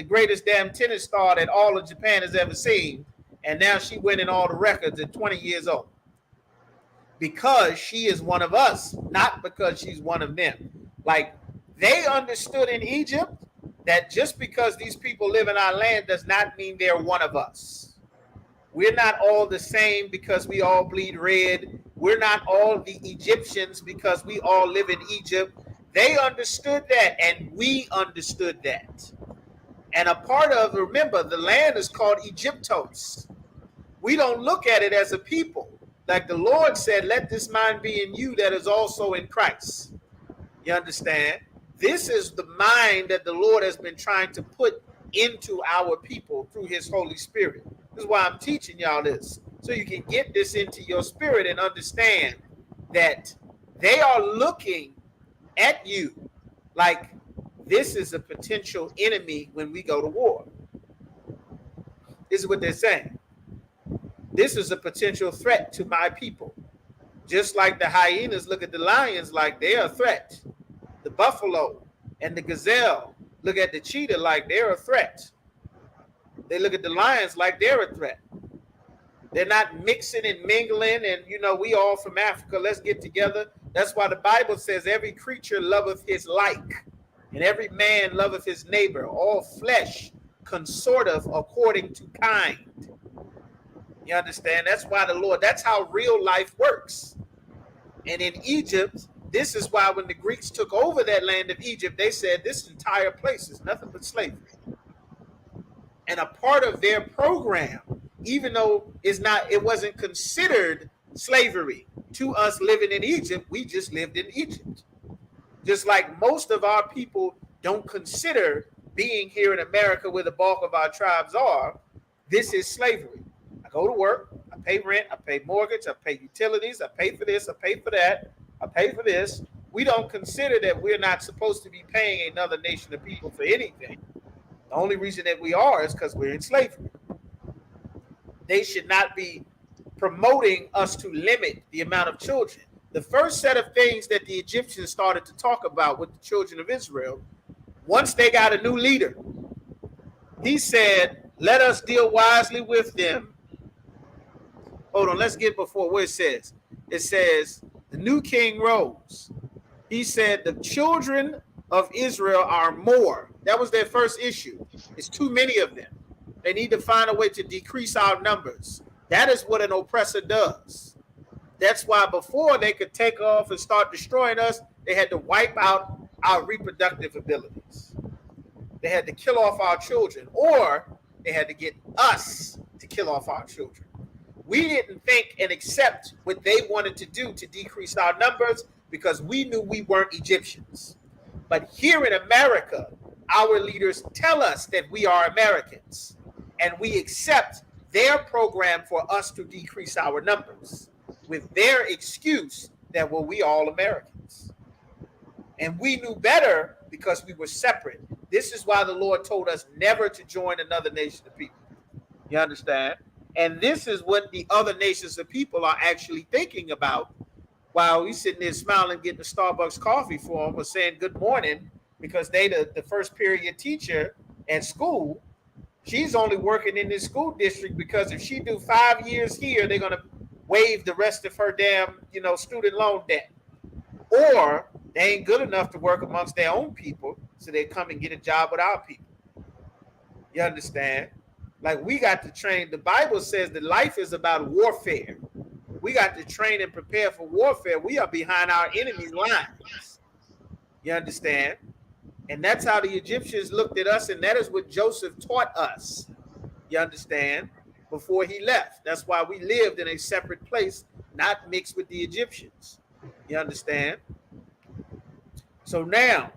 Speaker 1: greatest damn tennis star that all of Japan has ever seen. And now she winning all the records at 20 years old. Because she is one of us, not because she's one of them. Like, they understood in Egypt that just because these people live in our land does not mean they're one of us. We're not all the same because we all bleed red. We're not all the Egyptians because we all live in Egypt. They understood that, and we understood that. And a part of, remember, the land is called Egyptos. We don't look at it as a people. Like the Lord said, let this mind be in you that is also in Christ. You understand? This is the mind that the Lord has been trying to put into our people through his Holy Spirit. This is why I'm teaching y'all this. So you can get this into your spirit and understand that they are looking at you like this is a potential enemy when we go to war. This is what they're saying. This is a potential threat to my people. Just like the hyenas look at the lions like they're a threat. The buffalo and the gazelle look at the cheetah like they're a threat. They look at the lions like they're a threat. They're not mixing and mingling and, we all from Africa, let's get together. That's why the Bible says every creature loveth his like, and every man loveth his neighbor. All flesh consorteth according to kind. You understand? That's why that's how real life works. And in Egypt, this is why when the Greeks took over that land of Egypt, they said this entire place is nothing but slavery. And a part of their program, even though it wasn't considered slavery to us living in Egypt, we just lived in Egypt. Just like most of our people don't consider being here in America where the bulk of our tribes are, this is slavery. I go to work, I pay rent, I pay mortgage, I pay utilities, I pay for this, I pay for that, I pay for this. We don't consider that we're not supposed to be paying another nation of people for anything. The only reason that we are is because we're in slavery. They should not be promoting us to limit the amount of children. The first set of things that the Egyptians started to talk about with the children of Israel, once they got a new leader, he said, let us deal wisely with them. Hold on, let's get before where it says, the new king rose. He said, the children of Israel are more. That was their first issue. It's too many of them. They need to find a way to decrease our numbers. That is what an oppressor does. That's why before they could take off and start destroying us, they had to wipe out our reproductive abilities. They had to kill off our children, or they had to get us to kill off our children. We didn't think and accept what they wanted to do to decrease our numbers because we knew we weren't Egyptians. But here in America, our leaders tell us that we are Americans, and we accept their program for us to decrease our numbers with their excuse that, well, we all Americans. And we knew better because we were separate. This is why the Lord told us never to join another nation of people. You understand? And this is what the other nations of people are actually thinking about while we sitting there smiling, getting a Starbucks coffee for them or saying good morning because they the first period teacher at school. She's only working in this school district because if she do 5 years here, they're going to waive the rest of her damn, student loan debt. Or they ain't good enough to work amongst their own people, so they come and get a job with our people. You understand? Like we got to train. The Bible says that life is about warfare. We got to train and prepare for warfare. We are behind our enemy's lines. You understand? And that's how the Egyptians looked at us, and that is what Joseph taught us. You understand? Before he left. That's why we lived in a separate place, not mixed with the Egyptians. You understand? So now,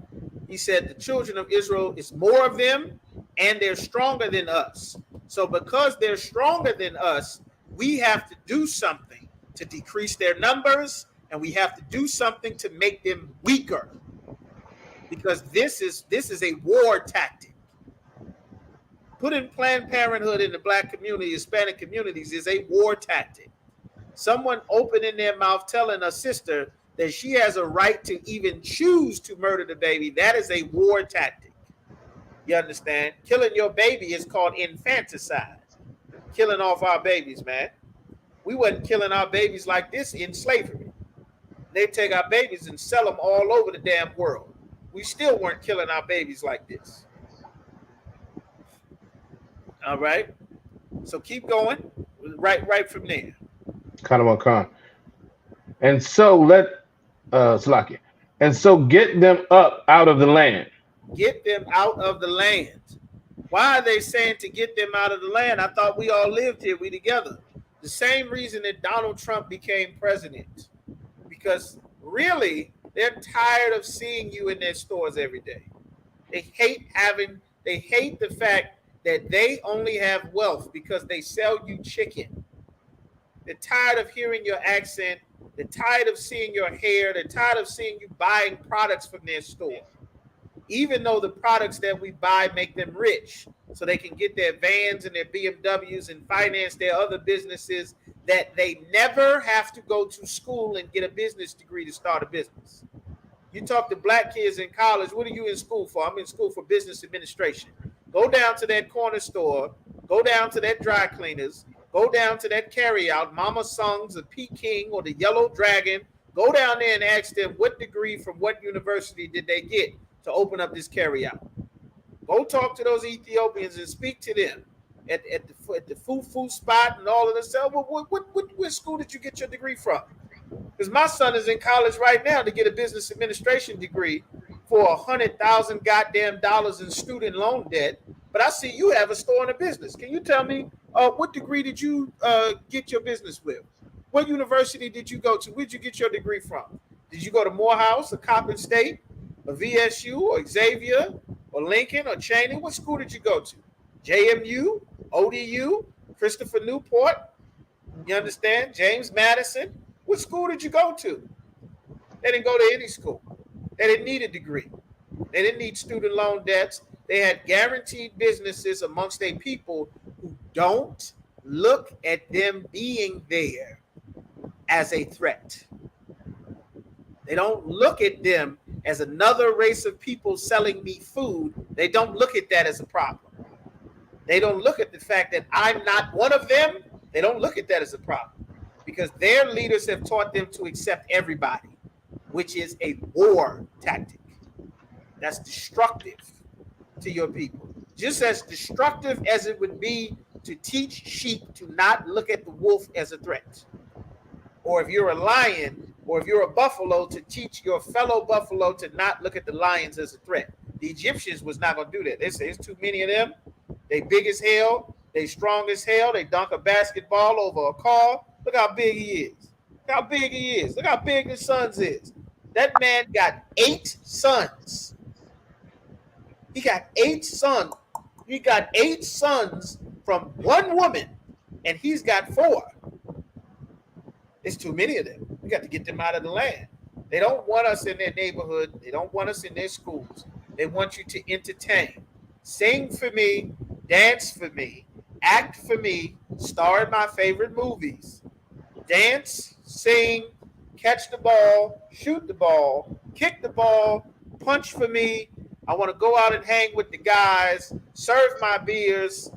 Speaker 1: he said the children of Israel, is more of them, and they're stronger than us. So because they're stronger than us, we have to do something to decrease their numbers, and we have to do something to make them weaker. Because this is a war tactic. Putting Planned Parenthood in the Black community, Hispanic communities, is a war tactic. Someone opening their mouth telling a sister that she has a right to even choose to murder the baby, that is a war tactic. You understand? Killing your baby is called infanticide. Killing off our babies, man. We wasn't killing our babies like this in slavery. They take our babies and sell them all over the damn world. We still weren't killing our babies like this. All right. So keep going. Right from there.
Speaker 2: Khan. And so Slaki. And so get them up out of the land.
Speaker 1: Get them out of the land. Why are they saying to get them out of the land? I thought we all lived here, we together. The same reason that Donald Trump became president. Because really, they're tired of seeing you in their stores every day. They hate the fact that they only have wealth because they sell you chicken. They're tired of hearing your accent. They're tired of seeing your hair. They're tired of seeing you buying products from their store. Even though the products that we buy make them rich, so they can get their vans and their BMWs and finance their other businesses, that they never have to go to school and get a business degree to start a business. You talk to black kids in college, what are you in school for? I'm in school for business administration. Go down to that corner store, go down to that dry cleaners, go down to that carryout, Mama Sung's, the Peking, or the Yellow Dragon. Go down there and ask them what degree from what university did they get to open up this carryout. Go talk to those Ethiopians and speak to them at the fufu spot and all of this. What school did you get your degree from? Because my son is in college right now to get a business administration degree for $100,000 goddamn dollars in student loan debt. But I see you have a store and a business. Can you tell me what degree did you get your business with? What university did you go to? Where'd you get your degree from? Did you go to Morehouse or Coppin State or VSU or Xavier or Lincoln or Cheney? What school did you go to? JMU, ODU, Christopher Newport? You understand? James Madison? What school did you go to? They didn't go to any school. They didn't need a degree. They didn't need student loan debts. They had guaranteed businesses amongst their people who don't look at them being there as a threat. They don't look at them as another race of people selling me food. They don't look at that as a problem. They don't look at the fact that I'm not one of them. They don't look at that as a problem because their leaders have taught them to accept everybody, which is a war tactic. That's destructive to your people. Just as destructive as it would be to teach sheep to not look at the wolf as a threat. Or if you're a lion, or if you're a buffalo, to teach your fellow buffalo to not look at the lions as a threat. The Egyptians was not going to do that. They say it's too many of them. They big as hell. They strong as hell. They dunk a basketball over a car. Look how big he is. Look how big he is. Look how big his sons is. That man got 8 sons. He got 8 sons. He got 8 sons from one woman, and he's got 4. It's too many of them. We got to get them out of the land. They don't want us in their neighborhood. They don't want us in their schools. They want you to entertain. Sing for me, dance for me, act for me, star in my favorite movies. Dance, sing, catch the ball, shoot the ball, kick the ball, punch for me. I want to go out and hang with the guys, serve my beers,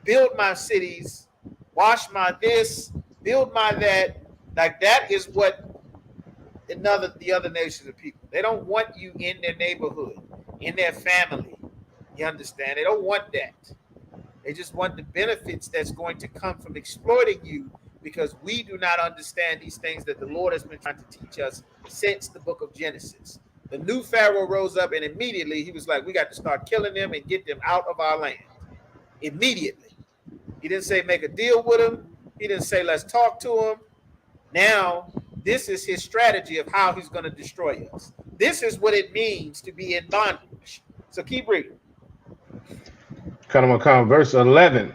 Speaker 1: build my cities, wash my this, build my that. Like that is what the other nations of people. They don't want you in their neighborhood, in their family. You understand? They don't want that. They just want the benefits that's going to come from exploiting you because we do not understand these things that the Lord has been trying to teach us since the book of Genesis. The new Pharaoh rose up and immediately he was like, we got to start killing them and get them out of our land. Immediately. He didn't say make a deal with them. He didn't say let's talk to them. Now, this is his strategy of how he's going to destroy us. This is what it means to be in bondage. So keep reading.
Speaker 2: Verse 11.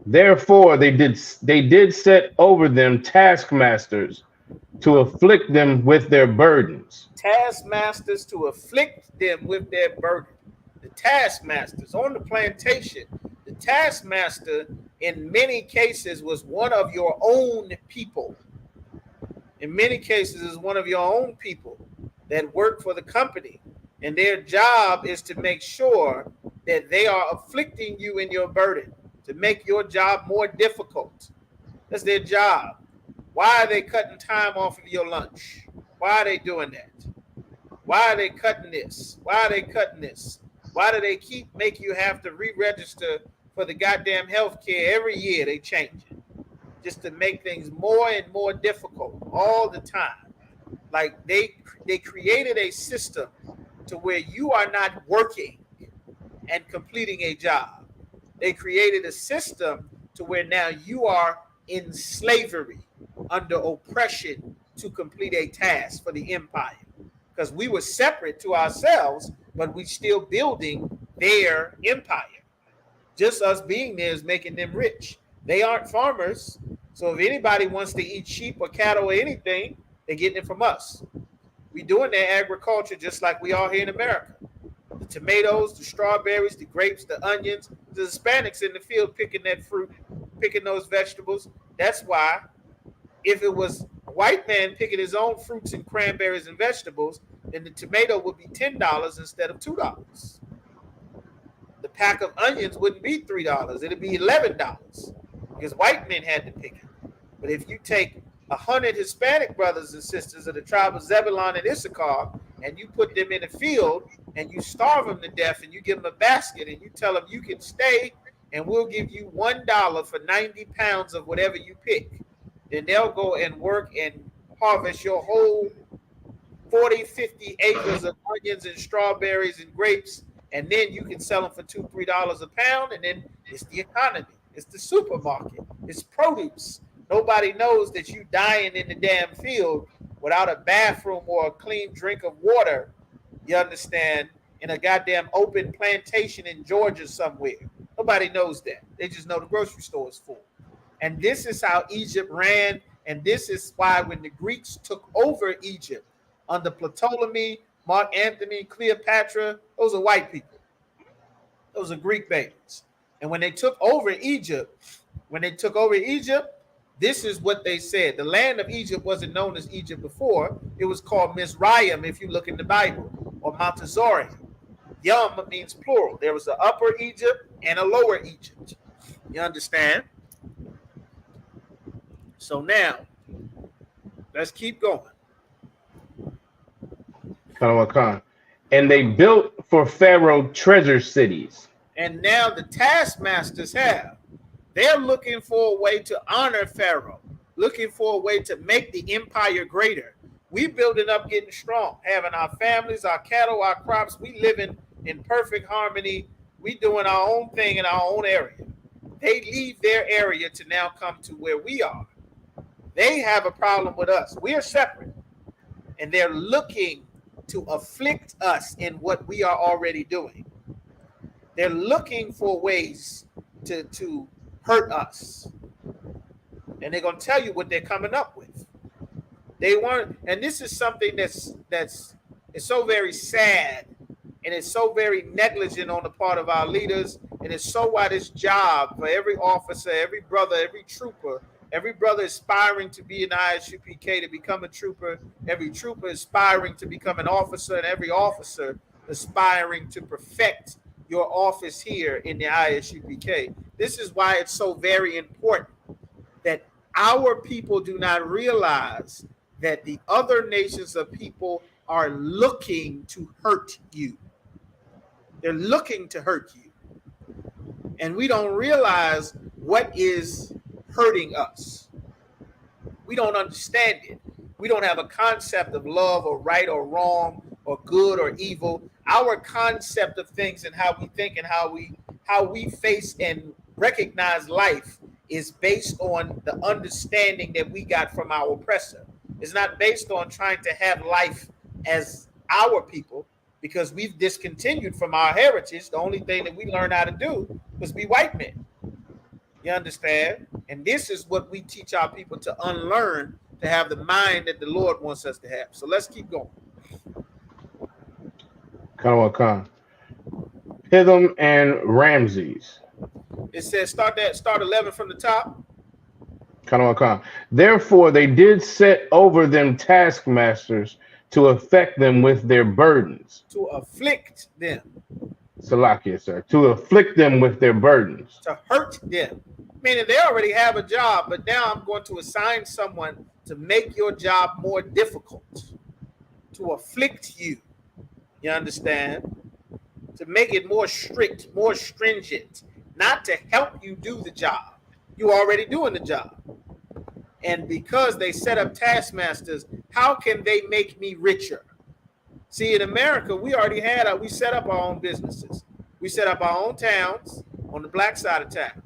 Speaker 2: Therefore they did set over them taskmasters to afflict them with their burdens.
Speaker 1: Taskmasters to afflict them with their burden. The taskmasters on the plantation, the taskmaster in many cases was one of your own people. In many cases is one of your own people that work for the company. And their job is to make sure that they are afflicting you in your burden, to make your job more difficult. That's their job. Why are they cutting time off of your lunch? Why are they doing that? Why are they cutting this? Why are they cutting this? Why do they keep make you have to re-register for the goddamn health care every year? They change it just to make things more and more difficult all the time. Like they created a system to where you are not working and completing a job. They created a system to where now you are in slavery under oppression to complete a task for the empire. Because we were separate to ourselves, but we still building their empire. Just us being there is making them rich. They aren't farmers. So if anybody wants to eat sheep or cattle or anything, they're getting it from us. We doing their agriculture just like we are here in America. The tomatoes, the strawberries, the grapes, the onions, the Hispanics in the field picking that fruit, picking those vegetables. That's why if it was a white man picking his own fruits and cranberries and vegetables, then the tomato would be $10 instead of $2. The pack of onions wouldn't be $3. It'd be $11 because white men had to pick it. But if you take 100 Hispanic brothers and sisters of the tribe of Zebulon and Issachar, and you put them in a field and you starve them to death and you give them a basket and you tell them you can stay and we'll give you $1 for 90 pounds of whatever you pick, then they'll go and work and harvest your whole 40, 50 acres of onions and strawberries and grapes, and then you can sell them for $2, $3 a pound, and then it's the economy. It's the supermarket. It's produce. Nobody knows that you dying in the damn field without a bathroom or a clean drink of water, you understand, in a goddamn open plantation in Georgia somewhere. Nobody knows that. They just know the grocery store is full. And this is how Egypt ran, and this is why when the Greeks took over Egypt under Ptolemy, Mark Antony, Cleopatra, those are white people. Those are Greek babies. And when they took over Egypt, When they took over Egypt, this is what they said. The land of Egypt wasn't known as Egypt before. It was called Mizraim, if you look in the Bible, or Montezorium. Yum means plural. There was an upper Egypt and a lower Egypt. You understand? So now, let's keep going.
Speaker 2: And they built for Pharaoh treasure cities.
Speaker 1: And now the taskmasters they're looking for a way to honor Pharaoh, looking for a way to make the empire greater. We building up, getting strong, having our families, our cattle, our crops. We living in perfect harmony. We doing our own thing in our own area. They leave their area to now come to where we are. They have a problem with us. We are separate. And they're looking to afflict us in what we are already doing. They're looking for ways to hurt us. And they're going to tell you what they're coming up with. They want, and this is something that's it's so very sad, and it's so very negligent on the part of our leaders, and it's so why this job for every officer, every brother, every brother aspiring to be an Isupk, to become a trooper, every trooper aspiring to become an officer, and every officer aspiring to perfect your office here in the Isupk. This is why it's so very important that our people do not realize that the other nations of people are looking to hurt you. They're looking to hurt you. And we don't realize what is hurting us. We don't understand it. We don't have a concept of love or right or wrong or good or evil. Our concept of things and how we think and how we face and recognize life is based on the understanding that we got from our oppressor. It's not based on trying to have life as our people, because we've discontinued from our heritage. The only thing that we learned how to do was be white men. You understand? And this is what we teach our people to unlearn, to have the mind that the Lord wants us to have. So let's keep going.
Speaker 2: Pithom and Ramses.
Speaker 1: It says start 11 from the top.
Speaker 2: Therefore they did set over them taskmasters to affect them with their burdens.
Speaker 1: To afflict them.
Speaker 2: Salakia, sir. To afflict them with their burdens.
Speaker 1: To hurt them. Meaning they already have a job, but now I'm going to assign someone to make your job more difficult. To afflict you. You understand? To make it more strict, more stringent. Not to help you do the job. You're already doing the job. And because they set up taskmasters, how can they make me richer? See, in America, we set up our own businesses. We set up our own towns on the black side of town.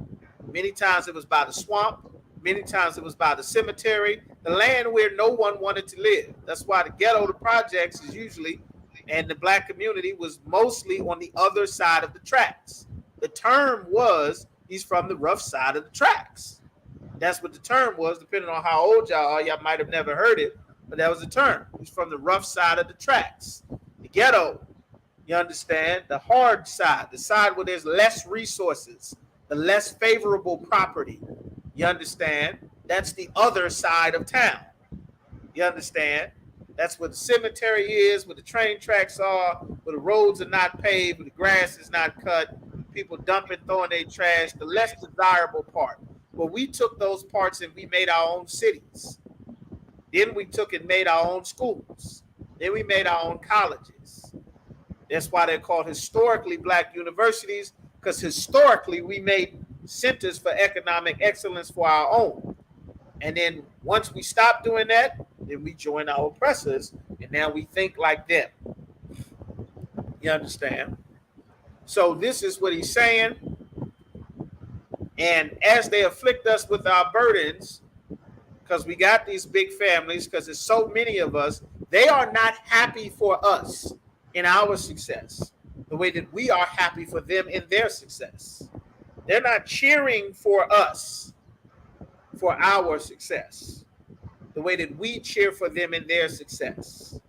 Speaker 1: Many times it was by the swamp. Many times it was by the cemetery, the land where no one wanted to live. That's why the ghetto, the projects is usually, and the black community was mostly on the other side of the tracks. The term was, he's from the rough side of the tracks. That's what the term was, depending on how old y'all are. Y'all might have never heard it, but that was the term. He's from the rough side of the tracks. The ghetto, you understand? The hard side, the side where there's less resources, the less favorable property. You understand? That's the other side of town. You understand? That's where the cemetery is, where the train tracks are, where the roads are not paved, where the grass is not cut, people dumping, throwing their trash, the less desirable part. Well, we took those parts and we made our own cities. Then we took and made our own schools. Then we made our own colleges. That's why they're called historically black universities, because historically we made centers for economic excellence for our own. And then once we stopped doing that, then we joined our oppressors, and now we think like them. You understand? So this is what he's saying. And as they afflict us with our burdens, because we got these big families, because there's so many of us, they are not happy for us in our success the way that we are happy for them in their success. They're not cheering for us for our success the way that we cheer for them in their success.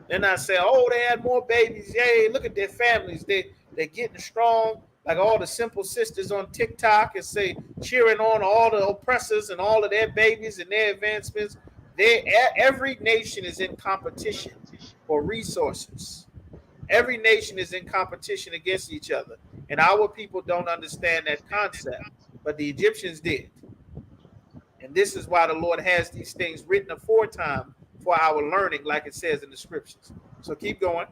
Speaker 1: They're not saying, oh, they had more babies. Yay, look at their families. They're getting strong. Like all the simple sisters on TikTok and say cheering on all the oppressors and all of their babies and their advancements. Every nation is in competition for resources. Every nation is in competition against each other. And our people don't understand that concept, but the Egyptians did. And this is why the Lord has these things written aforetime for our learning, like it says in the scriptures. So keep going.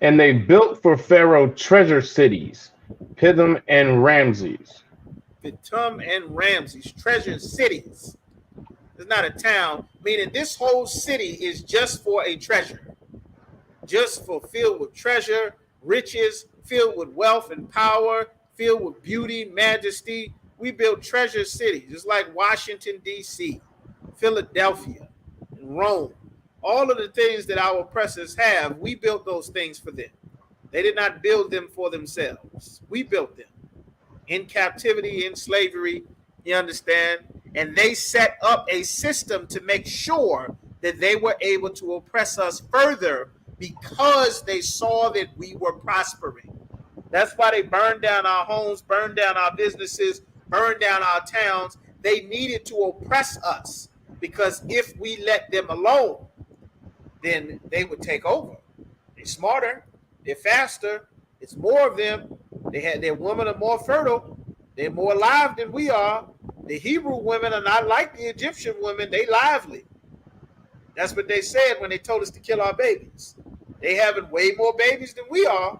Speaker 2: And they built for Pharaoh treasure cities, Pithom and Ramses.
Speaker 1: Pithom and Ramses, treasure cities. It's not a town, meaning this whole city is just for a treasure, just for filled with treasure, riches, filled with wealth and power, filled with beauty, majesty. We build treasure cities, just like Washington, D.C., Philadelphia, and Rome. All of the things that our oppressors have, we built those things for them. They did not build them for themselves. We built them in captivity, in slavery, you understand? And they set up a system to make sure that they were able to oppress us further because they saw that we were prospering. That's why they burned down our homes, burned down our businesses, burned down our towns. They needed to oppress us because if we let them alone, then they would take over. They're smarter, they're faster, it's more of them. Their women are more fertile, they're more alive than we are. The Hebrew women are not like the Egyptian women, they lively. That's what they said when they told us to kill our babies. They having way more babies than we are.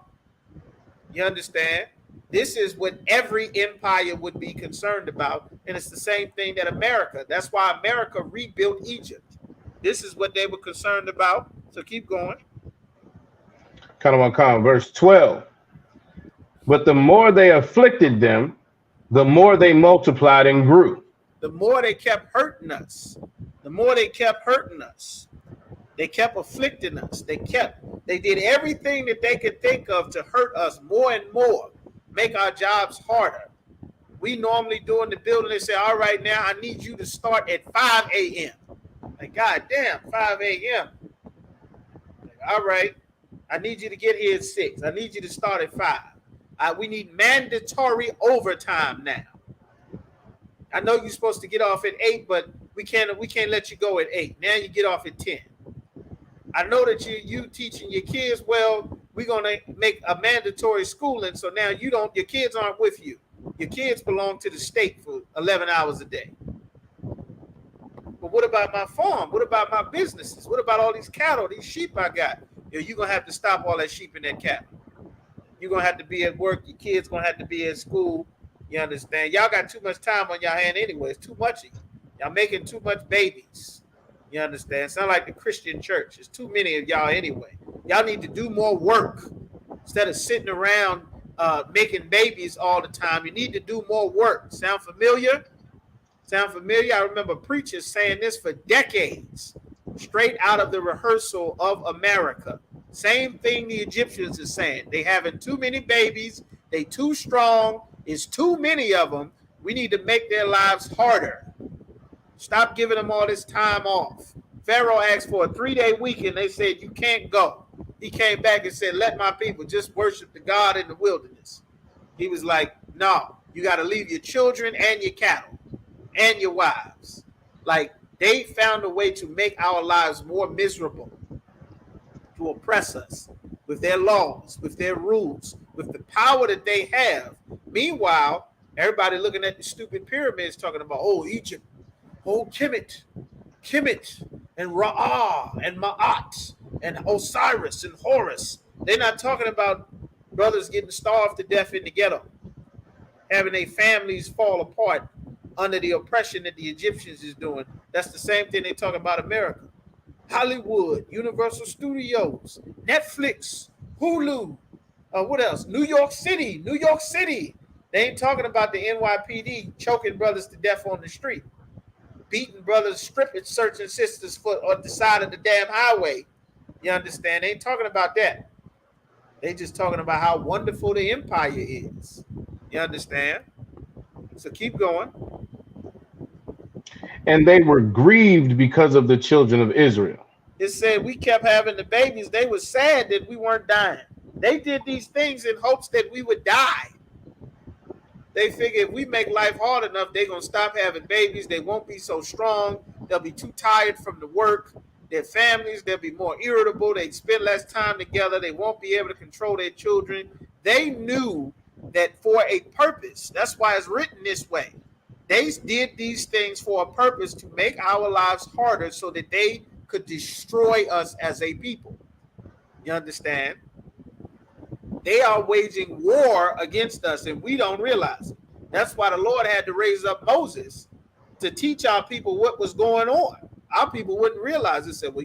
Speaker 1: You understand? This is what every empire would be concerned about. And it's the same thing that America. That's why America rebuilt Egypt. This is what they were concerned about. So keep going.
Speaker 2: Verse 12. But the more they afflicted them, the more they multiplied and grew.
Speaker 1: The more they kept hurting us. The more they kept hurting us. They kept afflicting us. They did everything that they could think of to hurt us more and more, make our jobs harder. We normally do in the building, they say, all right, now I need you to start at 5 a.m. Like, God damn, 5 a.m. Like, all right, I need you to get here at 6. I need you to start at 5. We need mandatory overtime now. I know you're supposed to get off at 8, but we can't let you go at 8. Now you get off at 10. I know that you teaching your kids well. We're gonna make a mandatory schooling, so now your kids aren't with you. Your kids belong to the state for 11 hours a day. But what about my farm? What about my businesses? What about all these cattle, these sheep I got? You're gonna have to stop all that sheep and that cattle. You're gonna have to be at work. Your kids gonna have to be at school. You understand? Y'all got too much time on your hand anyway. It's too much of you. Y'all making too much babies. You understand? Sound like the Christian church. There's too many of y'all anyway. Y'all need to do more work instead of sitting around making babies all the time. You need to do more work. Sound familiar? Sound familiar? I remember preachers saying this for decades, straight out of the rehearsal of America. Same thing the Egyptians are saying. They having too many babies. They too strong. It's too many of them. We need to make their lives harder. Stop giving them all this time off. Pharaoh asked for a 3-day weekend. They said, you can't go. He came back and said, let my people just worship the God in the wilderness. He was like, no, you got to leave your children and your cattle and your wives. Like, they found a way to make our lives more miserable, to oppress us with their laws, with their rules, with the power that they have. Meanwhile, everybody looking at the stupid pyramids talking about, oh, Egypt, oh, Kemet, and Ra'ah, and Ma'at, and Osiris, and Horus. They're not talking about brothers getting starved to death in the ghetto, having their families fall apart under the oppression that the Egyptians is doing. That's the same thing they talk about America. Hollywood, Universal Studios, Netflix, Hulu, what else? New York City. They ain't talking about the NYPD choking brothers to death on the street, beating brothers, stripping, searching sisters' foot on the side of the damn highway. You understand? They ain't talking about that. They just talking about how wonderful the empire is. You understand? So keep going.
Speaker 2: And they were grieved because of the children of Israel.
Speaker 1: It said we kept having the babies. They were sad that we weren't dying. They did these things in hopes that we would die. They figure if we make life hard enough, they're going to stop having babies. They won't be so strong. They'll be too tired from the work. Their families, they'll be more irritable. They spend less time together. They won't be able to control their children. They knew that for a purpose. That's why it's written this way. They did these things for a purpose to make our lives harder so that they could destroy us as a people. You understand? They are waging war against us, and we don't realize it. That's why the Lord had to raise up Moses to teach our people what was going on. Our people wouldn't realize it. Said, well,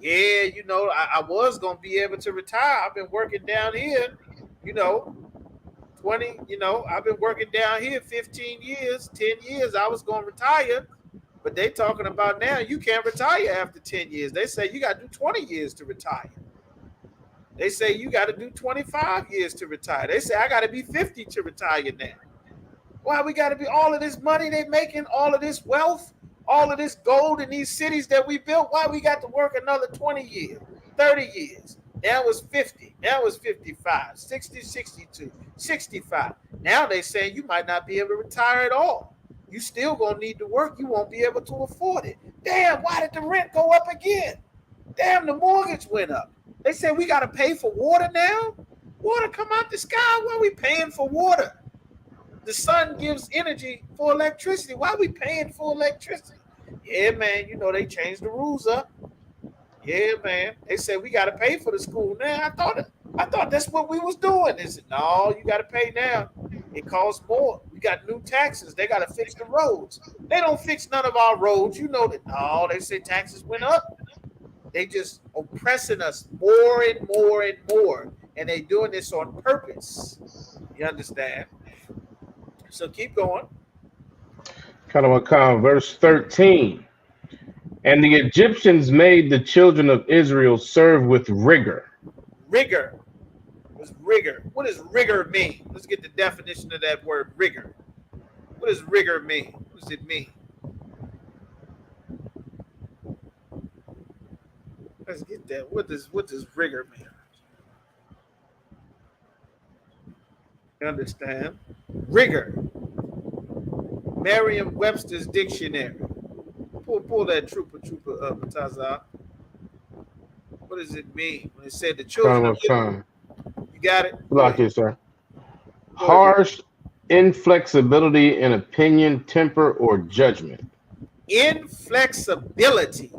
Speaker 1: I was going to be able to retire. I've been working down here, 20, I've been working down here 15 years, 10 years. I was going to retire. But they talking about now you can't retire after 10 years. They say you got to do 20 years to retire. They say you got to do 25 years to retire. They say I got to be 50 to retire now. Why we got to be all of this money they making, all of this wealth, all of this gold in these cities that we built? Why we got to work another 20 years, 30 years? Now it was 50. Now it was 55, 60, 62, 65. Now they saying you might not be able to retire at all. You still going to need to work. You won't be able to afford it. Damn, why did the rent go up again? Damn, the mortgage went up. They said we got to pay for water now? Water come out the sky? Why are we paying for water? The sun gives energy for electricity. Why are we paying for electricity? Yeah, man, they changed the rules up. Yeah, man. They said we got to pay for the school now. I thought that's what we was doing. They said, no, you got to pay now. It costs more. We got new taxes. They got to fix the roads. They don't fix none of our roads. You know that. No, they say taxes went up. They just oppressing us more and more and more. And they doing this on purpose. You understand? So keep going.
Speaker 2: Verse 13. And the Egyptians made the children of Israel serve with rigor.
Speaker 1: Rigor. What's rigor? What does rigor mean? Let's get the definition of that word rigor. What does rigor mean? What does it mean? Let's get that. What does rigor mean? You understand? Rigor. Merriam-Webster's dictionary. Pull that trooper up, Taza. What does it mean when it said the children of Israel? You got it?
Speaker 2: Like it, sir. Harsh inflexibility in opinion, temper, or judgment.
Speaker 1: Inflexibility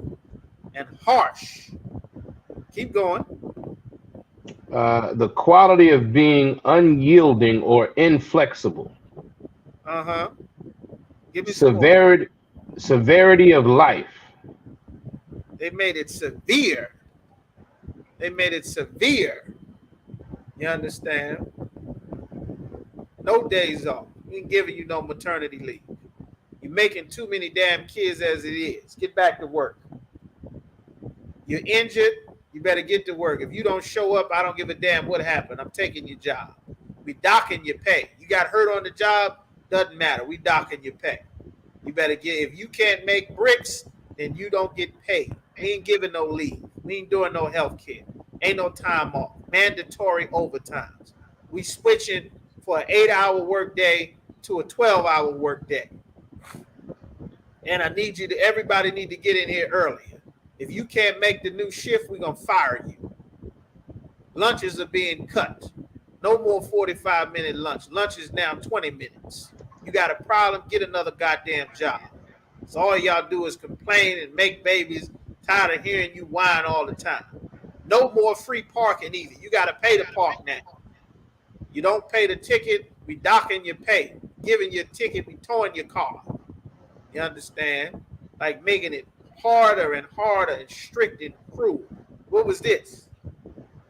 Speaker 1: and harsh. Keep going.
Speaker 2: The quality of being unyielding or inflexible.
Speaker 1: Give me
Speaker 2: severity of life.
Speaker 1: They made it severe. You understand? No days off. We ain't giving you no maternity leave. You're making too many damn kids as it is. Get back to work. You're injured. You better get to work. If you don't show up, I don't give a damn what happened. I'm taking your job. We docking your pay. You got hurt on the job, doesn't matter. We docking your pay. You better if you can't make bricks, then you don't get paid. We ain't giving no leave. We ain't doing no health care. Ain't no time off. Mandatory overtimes. We switching for an 8-hour work day to a 12-hour work day. And I need everybody need to get in here earlier. If you can't make the new shift, we're going to fire you. Lunches are being cut. No more 45-minute lunch. Lunch is now 20 minutes. You got a problem, get another goddamn job. So all y'all do is complain and make babies. Tired of hearing you whine all the time. No more free parking either. You got to pay to park now. You don't pay the ticket, we docking your pay. Giving you a ticket, we towing your car. You understand? Like making it harder and harder and strict and cruel. What was this?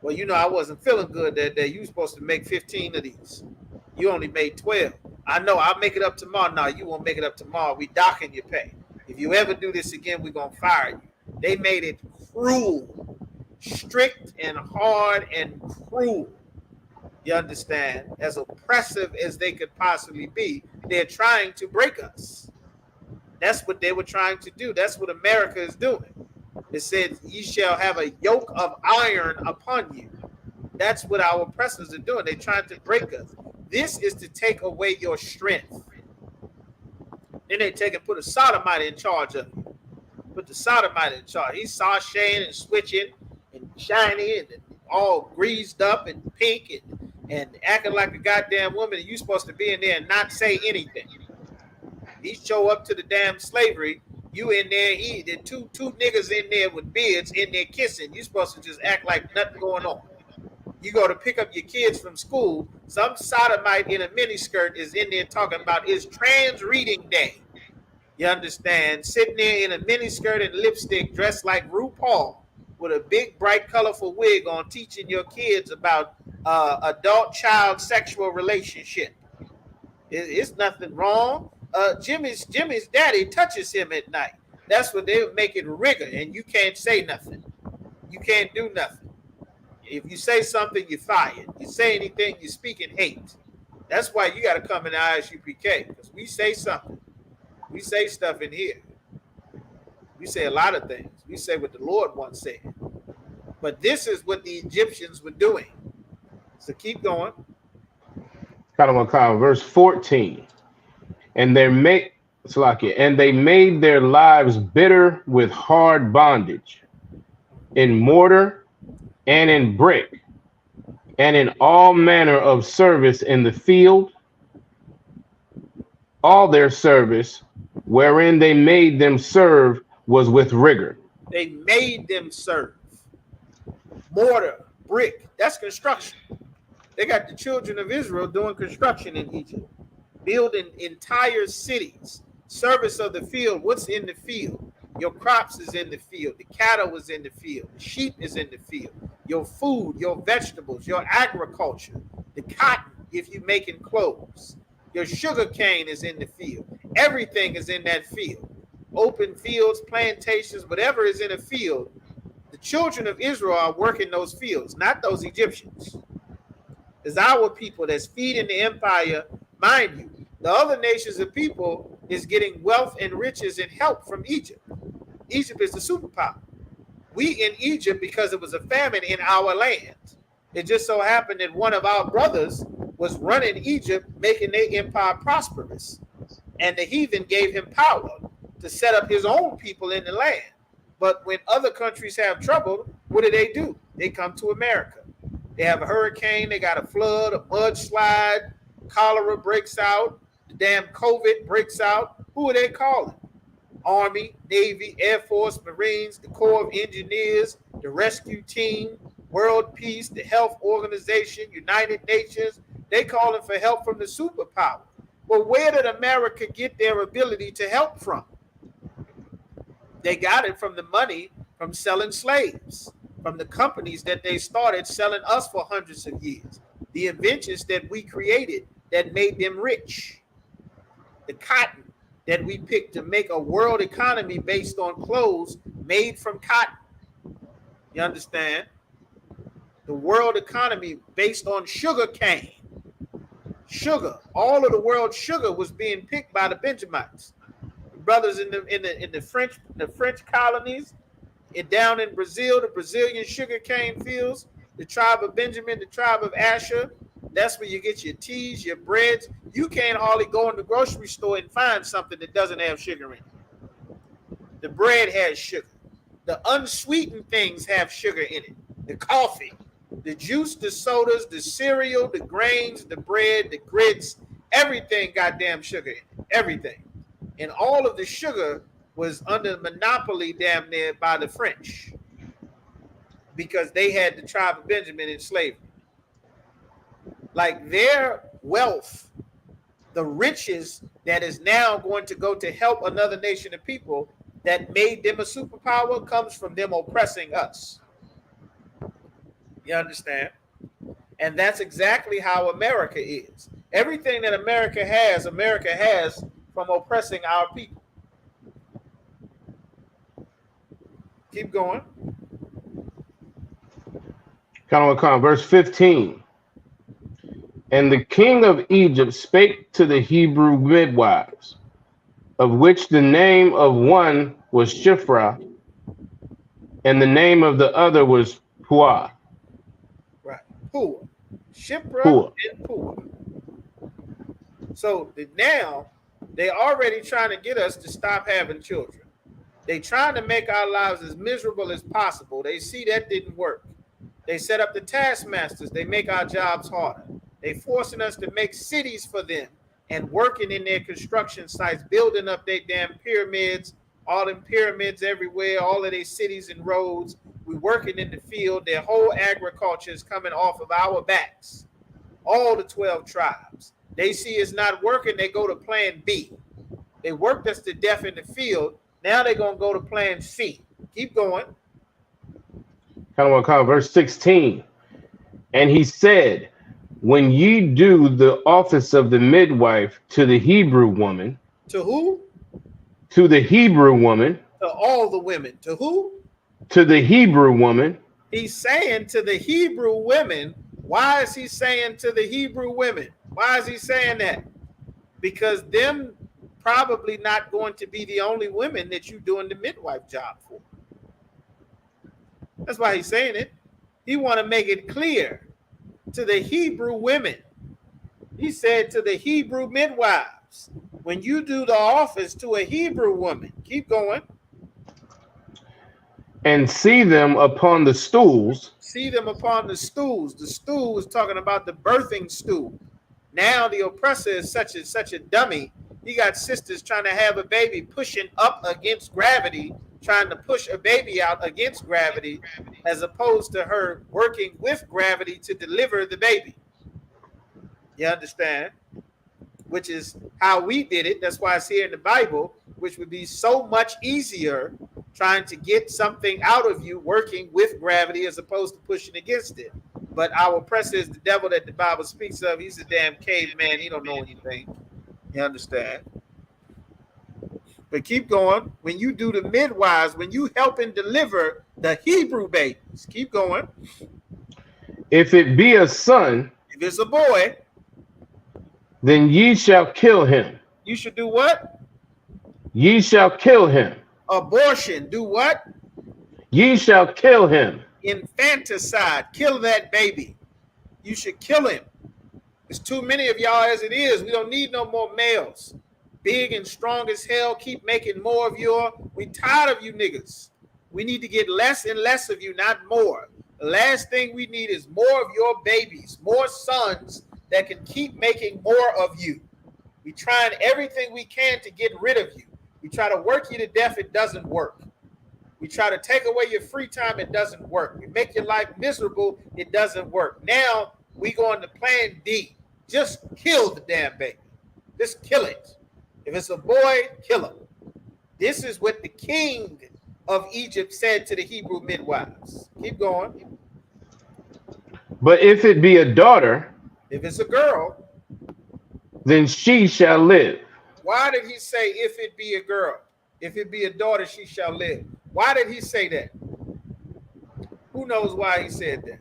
Speaker 1: Well, I wasn't feeling good that day. You were supposed to make 15 of these. You only made 12. I know, I'll make it up tomorrow. No, you won't make it up tomorrow. We docking your pay. If you ever do this again, we're going to fire you. They made it cruel, strict and hard and cruel. You understand? As oppressive as they could possibly be, they're trying to break us. That's what they were trying to do. That's what America is doing. It said, ye shall have a yoke of iron upon you. That's what our oppressors are doing. They're trying to break us. This is to take away your strength. Then they take and put a sodomite in charge of you. Put the sodomite in charge. He's sashaying and switching and shiny and all greased up and pink and acting like a goddamn woman. And you're supposed to be in there and not say anything. He show up to the damn slavery. You in there, the two niggas in there with beards in there kissing. You supposed to just act like nothing going on. You go to pick up your kids from school. Some sodomite in a miniskirt is in there talking about it's trans reading day. You understand? Sitting there in a miniskirt and lipstick, dressed like RuPaul, with a big, bright, colorful wig on, teaching your kids about adult-child sexual relationship. It's nothing wrong. Jimmy's daddy touches him at night. That's what they would make it rigor, and you can't say nothing. You can't do nothing. If you say something, you're fired. You say anything, you're speaking hate. That's why you got to come in the Isupk, because we say something. We say stuff in here. We say a lot of things. We say what the Lord once said. But this is what the Egyptians were doing. So keep going.
Speaker 2: Verse 14. And they made their lives bitter with hard bondage, in mortar and in brick, and in all manner of service in the field. All their service, wherein they made them serve, was with rigor.
Speaker 1: They made them serve. Mortar, brick, that's construction. They got the children of Israel doing construction in Egypt, building entire cities. Service of the field, what's in the field? Your crops is in the field. The cattle is in the field. The sheep is in the field. Your food, your vegetables, your agriculture, the cotton, if you're making clothes. Your sugar cane is in the field. Everything is in that field. Open fields, plantations, whatever is in a field. The children of Israel are working those fields, not those Egyptians. It's our people that's feeding the empire. Mind you, the other nations of people is getting wealth and riches and help from Egypt. Egypt is the superpower. We in Egypt, because it was a famine in our land. It just so happened that one of our brothers was running Egypt, making their empire prosperous. And the heathen gave him power to set up his own people in the land. But when other countries have trouble, what do? They come to America. They have a hurricane, they got a flood, a mudslide, cholera breaks out, the damn COVID breaks out. Who are they calling? Army, Navy, Air Force, Marines, the Corps of Engineers, the rescue team, World Peace, the Health Organization, United Nations. They calling for help from the superpower. Well, where did America get their ability to help from? They got it from the money from selling slaves, from the companies that they started selling us for hundreds of years, the inventions that we created that made them rich, the cotton that we picked to make a world economy based on clothes made from cotton. You understand? The world economy based on sugar cane. Sugar, all of the world's sugar was being picked by the Benjamites. The brothers in the French colonies, and down in Brazil, the Brazilian sugar cane fields, the tribe of Benjamin, the tribe of Asher. That's where you get your teas, your breads. You can't hardly go in the grocery store and find something that doesn't have sugar in it. The bread has sugar. The unsweetened things have sugar in it. The coffee, the juice, the sodas, the cereal, the grains, the bread, the grits, everything got damn sugar in it. Everything. And all of the sugar was under monopoly damn near by the French, because they had the tribe of Benjamin in slavery. Like their wealth, the riches that is now going to go to help another nation of people that made them a superpower, comes from them oppressing us. You understand? And that's exactly how America is. Everything that America has from oppressing our people. Keep going.
Speaker 2: Verse 15. And the king of Egypt spake to the Hebrew midwives, of which the name of one was Shiphrah, and the name of the other was Puah.
Speaker 1: Right. poor. Shipra
Speaker 2: Poor.
Speaker 1: and poor. So now they already trying to get us to stop having children. They trying to make our lives as miserable as possible. They see that didn't work. They set up the taskmasters. They make our jobs harder. They forcing us to make cities for them and working in their construction sites, building up their damn pyramids, all them pyramids everywhere, all of their cities and roads. We working in the field. Their whole agriculture is coming off of our backs. All the 12 tribes. They see it's not working, they go to plan B. They worked us to death in the field. Now they're going to go to plan C. Keep going.
Speaker 2: Verse 16. And he said, when ye do the office of the midwife to the Hebrew woman.
Speaker 1: To who?
Speaker 2: To the Hebrew woman.
Speaker 1: To all the women. To who?
Speaker 2: To the Hebrew woman.
Speaker 1: He's saying to the Hebrew women. Why is he saying to the Hebrew women? Why is he saying that? Because them probably not going to be the only women that you're doing the midwife job for. That's why he's saying it. He want to make it clear to the Hebrew women. He said to the Hebrew midwives, when you do the office to a Hebrew woman, keep going.
Speaker 2: And see them upon the stools.
Speaker 1: See them upon the stools. The stool is talking about the birthing stool. Now the oppressor is such a dummy. He got sisters trying to have a baby, pushing up against gravity, trying to push a baby out against gravity, as opposed to her working with gravity to deliver the baby. You understand? Which is how we did it. That's why it's here in the Bible, which would be so much easier trying to get something out of you working with gravity as opposed to pushing against it. But our oppressor is the devil that the Bible speaks of. He's a damn caveman. He don't know anything. You understand? But keep going. When you do the midwives, when you help and deliver the Hebrew babies, keep going.
Speaker 2: If it be a son,
Speaker 1: if it's a boy,
Speaker 2: then ye shall kill him.
Speaker 1: You should do what?
Speaker 2: Ye shall kill him.
Speaker 1: Abortion. Do what?
Speaker 2: Ye shall kill him.
Speaker 1: Infanticide. Kill that baby. You should kill him. There's too many of y'all as it is. We don't need no more males. Big and strong as hell. Keep making more of your. We tired of you niggas. We need to get less and less of you, not more. The last thing we need is more of your babies, more sons that can keep making more of you. We trying everything we can to get rid of you. We try to work you to death. It doesn't work. We try to take away your free time. It doesn't work. We make your life miserable. It doesn't work. Now we go into plan D. Just kill the damn baby. Just kill it. If it's a boy, kill him. This is what the king of Egypt said to the Hebrew midwives. Keep going.
Speaker 2: But if it be a daughter,
Speaker 1: if it's a girl,
Speaker 2: then she shall live.
Speaker 1: Why did he say if it be a girl? If it be a daughter, she shall live. Why did he say that? Who knows why he said that?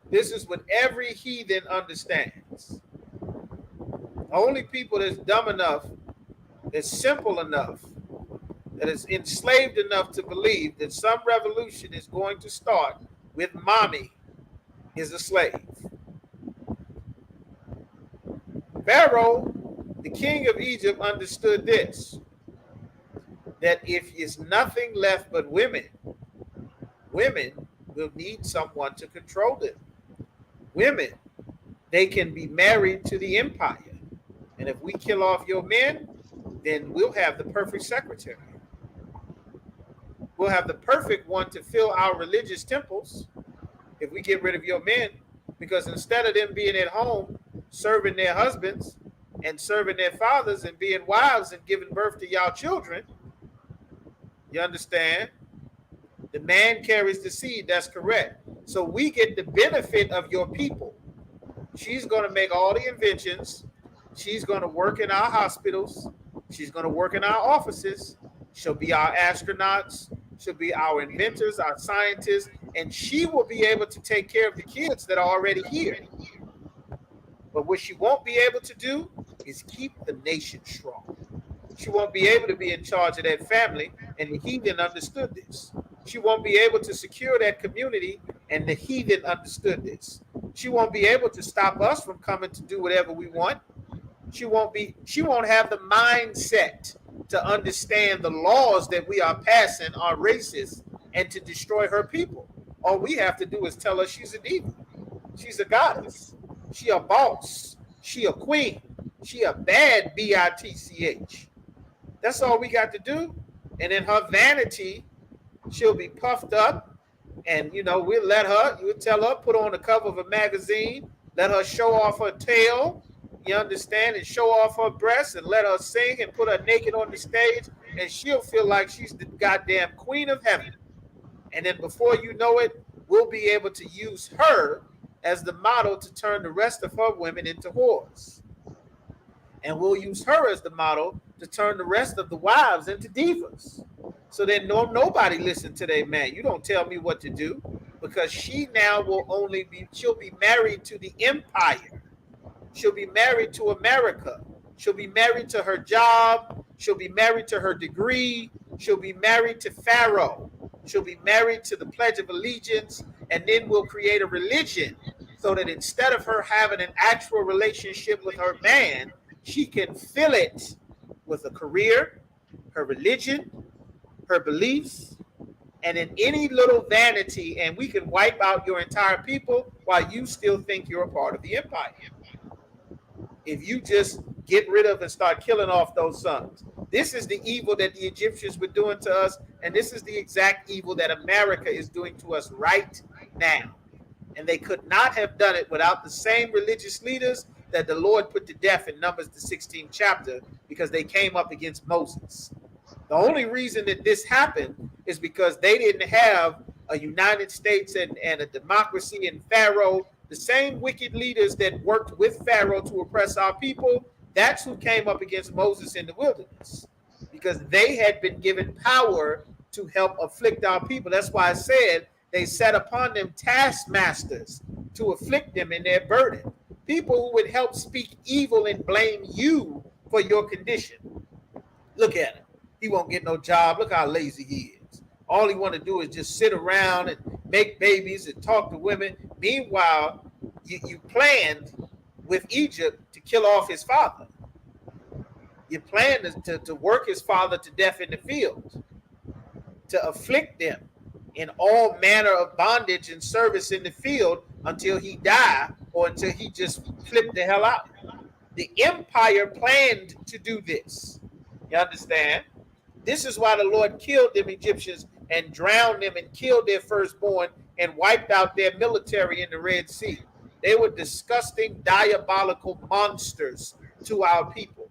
Speaker 1: This is what every heathen understands. The only people that's dumb enough, that's simple enough, that is enslaved enough to believe that some revolution is going to start with mommy is a slave. Pharaoh, the king of Egypt, understood this, that if it's nothing left but women, women will need someone to control them. Women, they can be married to the empire. And if we kill off your men, then we'll have the perfect secretary. We'll have the perfect one to fill our religious temples if we get rid of your men. Because instead of them being at home, serving their husbands and serving their fathers and being wives and giving birth to y'all children, you understand? The man carries the seed. That's correct. So we get the benefit of your people. She's going to make all the inventions. She's going to work in our hospitals. She's going to work in our offices. She'll be our astronauts. She'll be our inventors, our scientists, and she will be able to take care of the kids that are already here. But what she won't be able to do is keep the nation strong. She won't be able to be in charge of that family, and the heathen understood this. She won't be able to secure that community And the heathen understood this. She won't be able to stop us from coming to do whatever we want. She won't have the mindset to understand the laws that we are passing are racist and to destroy her people. All we have to do is tell her she's a diva. She's a goddess. She a boss. She a queen. She a bad bitch. That's all we got to do. And in her vanity, she'll be puffed up, and we'll let her. You'll tell her, put on the cover of a magazine, let her show off her tail. You understand, and show off her breasts, and let her sing and put her naked on the stage, and she'll feel like she's the goddamn queen of heaven. And then before you know it, we'll be able to use her as the model to turn the rest of her women into whores. And we'll use her as the model to turn the rest of the wives into divas. So then nobody listen to their man. You don't tell me what to do, because she now she'll be married to the empire. She'll be married to America. She'll be married to her job. She'll be married to her degree. She'll be married to Pharaoh. She'll be married to the Pledge of Allegiance. And then we'll create a religion so that instead of her having an actual relationship with her man, she can fill it with a career, her religion, her beliefs, and in any little vanity, and we can wipe out your entire people while you still think you're a part of the empire. If you just get rid of and start killing off those sons. This is the evil that the Egyptians were doing to us, and this is the exact evil that America is doing to us right now. And they could not have done it without the same religious leaders that the Lord put to death in Numbers, the 16th chapter, because they came up against Moses. The only reason that this happened is because they didn't have a United States and a democracy in Pharaoh. The same wicked leaders that worked with Pharaoh to oppress our people, that's who came up against Moses in the wilderness, because they had been given power to help afflict our people. That's why I said they set upon them taskmasters to afflict them in their burden. People who would help speak evil and blame you for your condition. Look at him. He won't get no job. Look how lazy he is. All he want to do is just sit around and make babies and talk to women. Meanwhile, you planned with Egypt to kill off his father. You planned to work his father to death in the field, to afflict them in all manner of bondage and service in the field until he died or until he just flipped the hell out. The empire planned to do this. You understand? This is why the Lord killed them Egyptians and drowned them and killed their firstborn and wiped out their military in the Red Sea. They were disgusting, diabolical monsters to our people.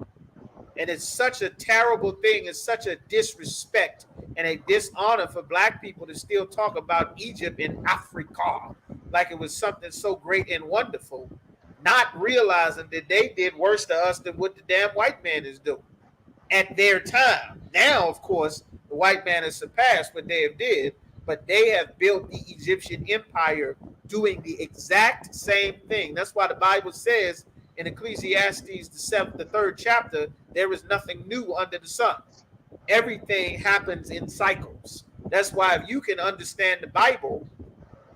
Speaker 1: And it's such a terrible thing. It's such a disrespect and a dishonor for black people to still talk about Egypt in Africa like it was something so great and wonderful, not realizing that they did worse to us than what the damn white man is doing at their time. Now, of course, the white man has surpassed what they have did, but they have built the Egyptian empire doing the exact same thing. That's why the Bible says in Ecclesiastes, the 3rd chapter, there is nothing new under the sun. Everything happens in cycles. That's why if you can understand the Bible,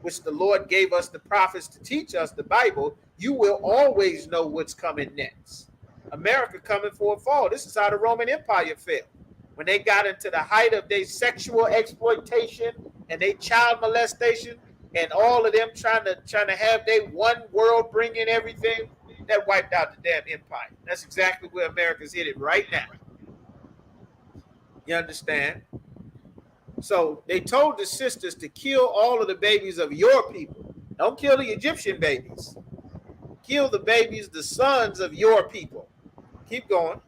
Speaker 1: which the Lord gave us the prophets to teach us the Bible, you will always know what's coming next. America coming for a fall. This is how the Roman Empire fell. When they got into the height of their sexual exploitation and their child molestation, and all of them trying to have their one world bring in everything, that wiped out the damn empire. That's exactly where America's headed right now. You understand? So they told the sisters to kill all of the babies of your people. Don't kill the Egyptian babies. Kill the babies, the sons of your people. Keep going.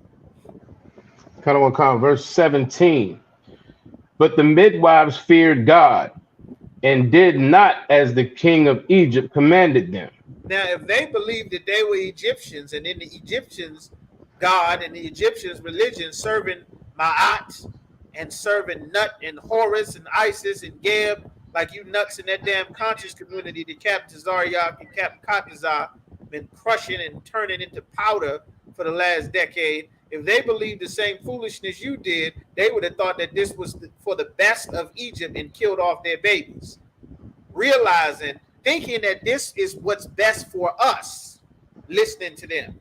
Speaker 2: Kind of want to comment. Verse 17. But the midwives feared God and did not as the king of Egypt commanded them.
Speaker 1: Now, if they believed that they were Egyptians, and then the Egyptians' God and the Egyptians' religion serving Ma'at and serving Nut and Horus and Isis and Geb, like you nuts in that damn conscious community, the Captain Zaryak and Captain Katazar been crushing and turning into powder for the last decade. If they believed the same foolishness you did, they would have thought that this was for the best of Egypt and killed off their babies. realizing, thinking that this is what's best for us, listening to them.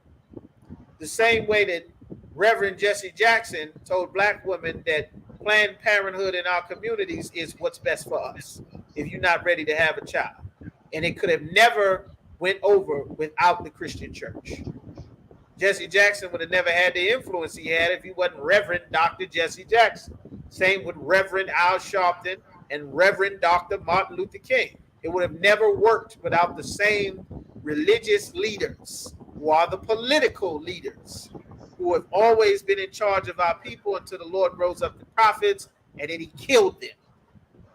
Speaker 1: The same way that Reverend Jesse Jackson told black women that Planned Parenthood in our communities is what's best for us if you're not ready to have a child. And it could have never went over without the Christian church. Jesse Jackson would have never had the influence he had if he wasn't Reverend Dr. Jesse Jackson. Same with Reverend Al Sharpton and Reverend Dr. Martin Luther King. It would have never worked without the same religious leaders who are the political leaders who have always been in charge of our people until the Lord rose up the prophets and then he killed them.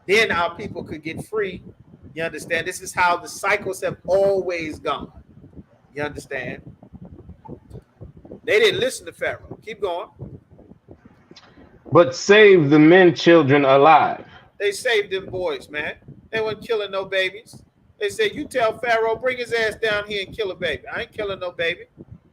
Speaker 1: Then our people could get free. You understand? This is how the cycles have always gone. You understand? They didn't listen to Pharaoh. Keep going.
Speaker 2: But save the men children alive.
Speaker 1: They saved them boys, man. They weren't killing no babies. They said, you tell Pharaoh, bring his ass down here and kill a baby. I ain't killing no baby.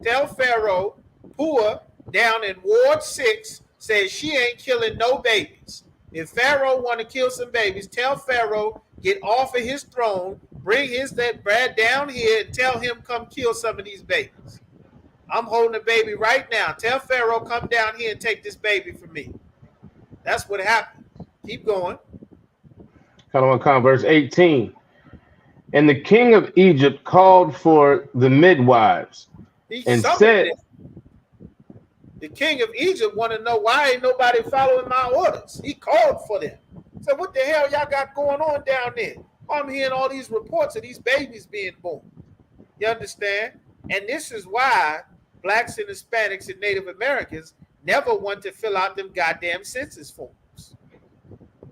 Speaker 1: Tell Pharaoh, Pua down in Ward 6 says she ain't killing no babies. If Pharaoh want to kill some babies, tell Pharaoh, get off of his throne, bring that Brad down here and tell him come kill some of these babies. I'm holding a baby right now. Tell Pharaoh, come down here and take this baby from me. That's what happened. Keep going.
Speaker 2: Verse 18. And the king of Egypt called for the midwives and said,
Speaker 1: the king of Egypt want to know why ain't nobody following my orders. He called for them. So what the hell y'all got going on down there? I'm hearing all these reports of these babies being born. You understand? And this is why blacks and Hispanics and Native Americans never want to fill out them goddamn census forms.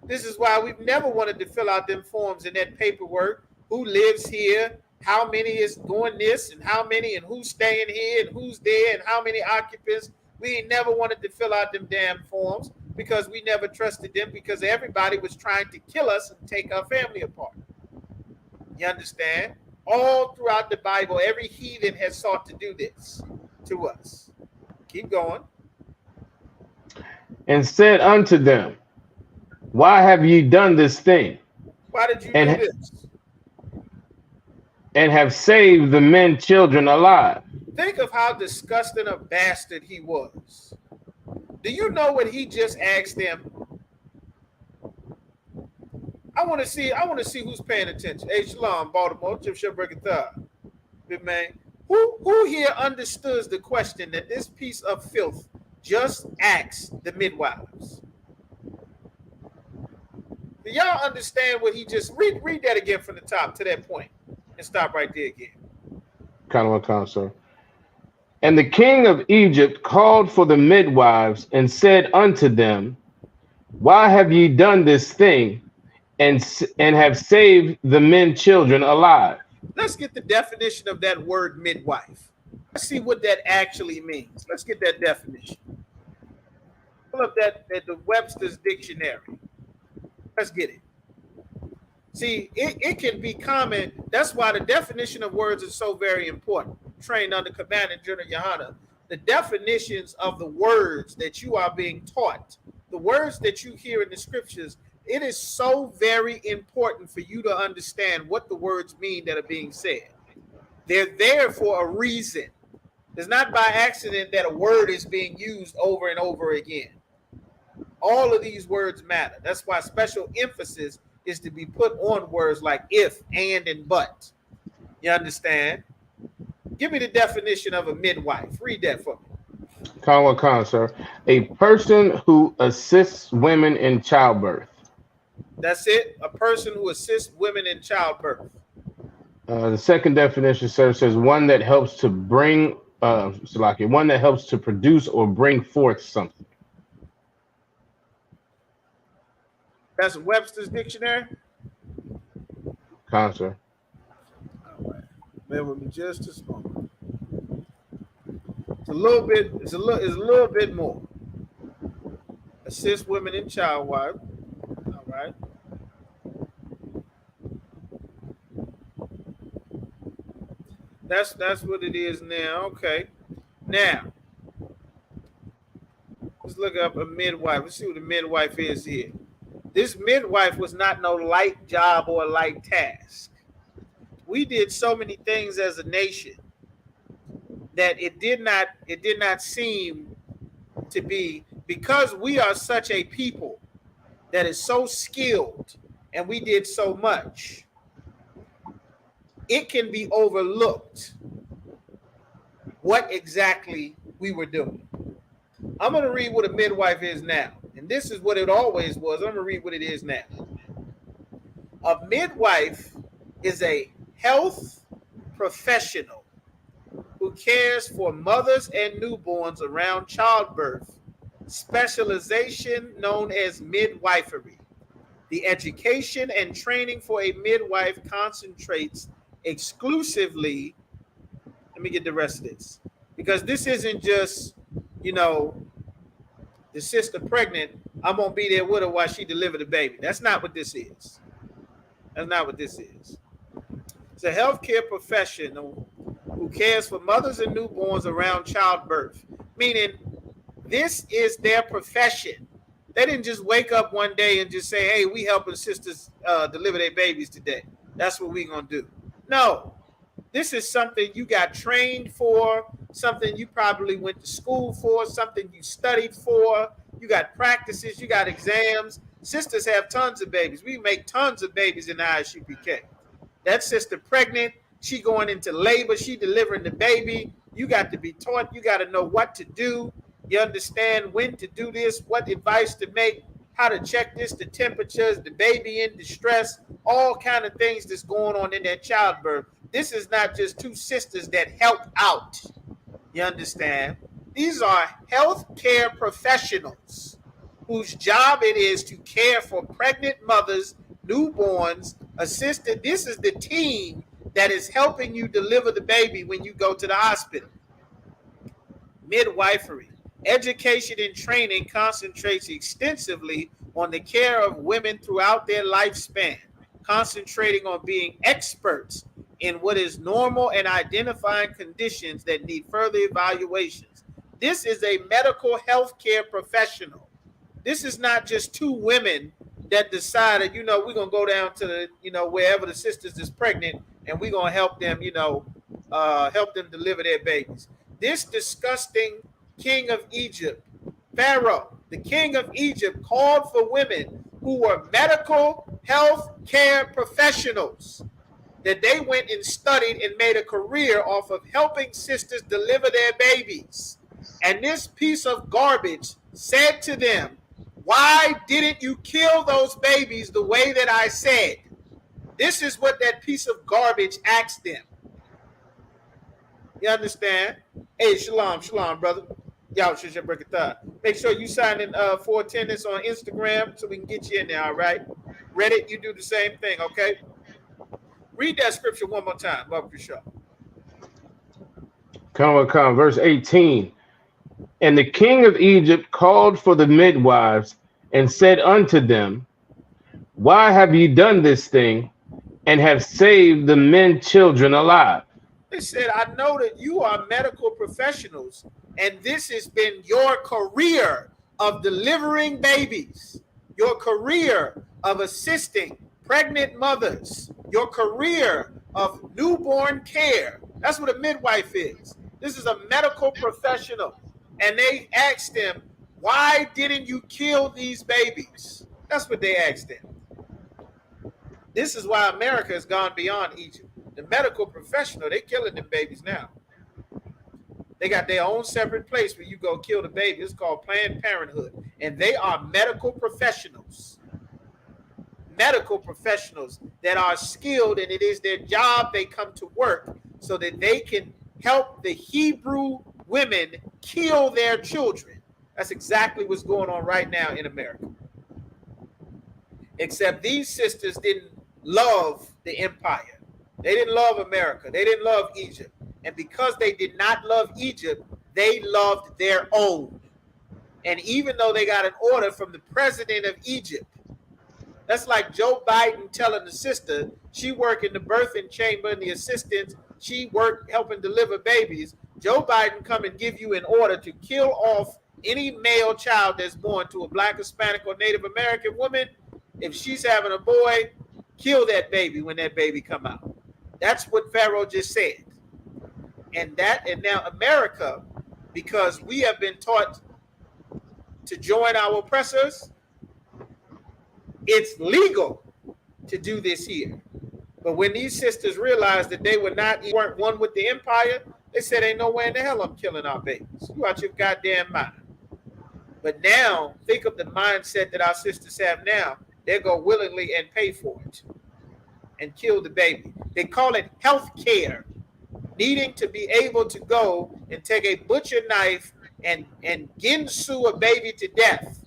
Speaker 1: This is why we've never wanted to fill out them forms and that paperwork. Who lives here? How many is doing this? And how many? And who's staying here? And who's there? And how many occupants? We ain't never wanted to fill out them damn forms because we never trusted them because everybody was trying to kill us and take our family apart. You understand? All throughout the Bible, every heathen has sought to do this to us. Keep going.
Speaker 2: And said unto them, why have ye done this thing?
Speaker 1: Why did you do this?
Speaker 2: And have saved the men children alive.
Speaker 1: Think of how disgusting a bastard he was. Do you know what he just asked them? I want to see who's paying attention. Hey, Shalom, Baltimore, Chip Shepard, big man. Who here understands the question that this piece of filth just asked the midwives? Do y'all understand what he just read that again from the top to that point and stop right there again.
Speaker 2: Sir. And the king of Egypt called for the midwives and said unto them, why have ye done this thing and have saved the men children alive?
Speaker 1: Let's get the definition of that word midwife. Let's see what that actually means. Let's get that definition. Pull up that the Webster's dictionary. Let's get it. See, it can be common. That's why the definition of words is so very important. Trained under Commandant General Yohana, the definitions of the words that you are being taught, the words that you hear in the scriptures, it is so very important for you to understand what the words mean that are being said. They're there for a reason. It's not by accident that a word is being used over and over again. All of these words matter. That's why special emphasis is to be put on words like if, and but. You understand? Give me the definition of a midwife. Read that for me.
Speaker 2: Sir. A person who assists women in childbirth.
Speaker 1: That's it. A person who assists women in childbirth.
Speaker 2: The second definition, sir, says one that helps to bring, one that helps to produce or bring forth something.
Speaker 1: That's Webster's dictionary.
Speaker 2: Sir.
Speaker 1: All right. Bear with me just a moment. It's a little bit more. Assist women in childbirth. All right. That's what it is now. Okay. Now, let's look up a midwife. Let's see what a midwife is here. This midwife was not no light job or light task. We did so many things as a nation that it did not seem to be, because we are such a people that is so skilled and we did so much, it can be overlooked what exactly we were doing. I'm going to read what a midwife is now. And this is what it always was. I'm going to read what it is now. A midwife is a health professional who cares for mothers and newborns around childbirth, specialization known as midwifery. The education and training for a midwife concentrates exclusively, let me get the rest of this, because this isn't just, you know, the sister pregnant, I'm going to be there with her while she delivered the baby. That's not what this is. That's not what this is. It's a healthcare professional who cares for mothers and newborns around childbirth, meaning this is their profession. They didn't just wake up one day and just say, hey, we helping sisters deliver their babies today. That's what we're going to do. No, this is something you got trained for, something you probably went to school for, something you studied for. You got practices, you got exams. Sisters have tons of babies. We make tons of babies in the Isupk. That sister pregnant, she going into labor, she delivering the baby. You got to be taught, you got to know what to do. You understand when to do this, what advice to make, how to check this, the temperatures, the baby in distress, all kind of things that's going on in that childbirth. This is not just two sisters that help out. You understand? These are healthcare professionals whose job it is to care for pregnant mothers, newborns, assisted. This is the team that is helping you deliver the baby when you go to the hospital. Midwifery. Education and training concentrates extensively on the care of women throughout their lifespan, concentrating on being experts in what is normal and identifying conditions that need further evaluations. This is a medical healthcare professional. This is not just two women that decided, we're going to go down to the, wherever the sisters is pregnant and we're going to help them, help them deliver their babies. This disgusting king of Egypt, Pharaoh, the king of Egypt, called for women who were medical health care professionals, that they went and studied and made a career off of helping sisters deliver their babies. And this piece of garbage said to them, why didn't you kill those babies the way that I said? This is what that piece of garbage asked them. You understand? Hey, shalom, brother. Y'all should break it down. Make sure you sign in for attendance on Instagram so we can get you in there, all right? Reddit, you do the same thing, okay? Read that scripture one more time, Baba Kishore.
Speaker 2: Come, verse 18. And the king of Egypt called for the midwives and said unto them, why have ye done this thing and have saved the men children alive?
Speaker 1: They said, I know that you are medical professionals, and this has been your career of delivering babies, your career of assisting pregnant mothers, your career of newborn care. That's what a midwife is. This is a medical professional. And they asked him, why didn't you kill these babies? That's what they asked him. This is why America has gone beyond Egypt. The medical professional, they killing them babies now. They got their own separate place where you go kill the baby. It's called Planned Parenthood. And they are medical professionals. Medical professionals that are skilled, and it is their job. They come to work so that they can help the Hebrew women kill their children. That's exactly what's going on right now in America. Except these sisters didn't love the empire. They didn't love America. They didn't love Egypt. And because they did not love Egypt, they loved their own. And even though they got an order from the president of Egypt, that's like Joe Biden telling the sister she worked in the birthing chamber and the assistants, she worked helping deliver babies. Joe Biden come and give you an order to kill off any male child that's born to a Black, Hispanic, or Native American woman. If she's having a boy, kill that baby when that baby come out. That's what Pharaoh just said. And now America, because we have been taught to join our oppressors, it's legal to do this here. But when these sisters realized that they weren't one with the empire, they said, ain't no way in the hell I'm killing our babies. You out your goddamn mind. But now, think of the mindset that our sisters have now. They go willingly and pay for it and kill the baby. They call it health care. Needing to be able to go and take a butcher knife and ginsu a baby to death.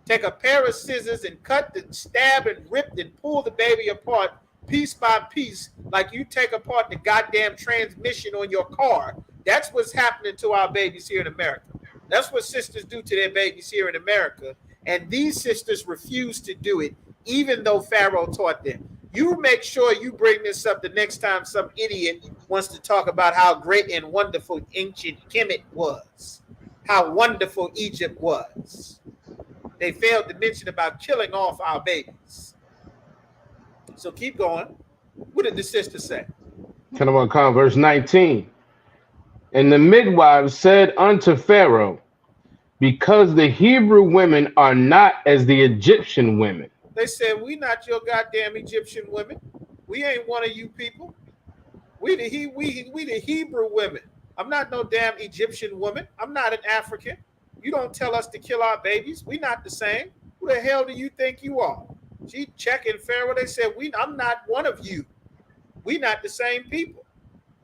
Speaker 1: Take a pair of scissors and cut and stab and rip and pull the baby apart piece by piece, like you take apart the goddamn transmission on your car. That's what's happening to our babies here in America. That's what sisters do to their babies here in America. And these sisters refuse to do it, even though Pharaoh taught them. You make sure you bring this up the next time some idiot wants to talk about how great and wonderful ancient Kemet was, how wonderful Egypt was. They failed to mention about killing off our babies. So keep going. What did the sister say?
Speaker 2: Verse 19. And the midwives said unto Pharaoh, because the Hebrew women are not as the Egyptian women.
Speaker 1: They said, we not your goddamn Egyptian women. We ain't one of you people. We the Hebrew women. I'm not no damn Egyptian woman. I'm not an African. You don't tell us to kill our babies. We not the same. Who the hell do you think you are? She checking Pharaoh. They said, I'm not one of you. We not the same people.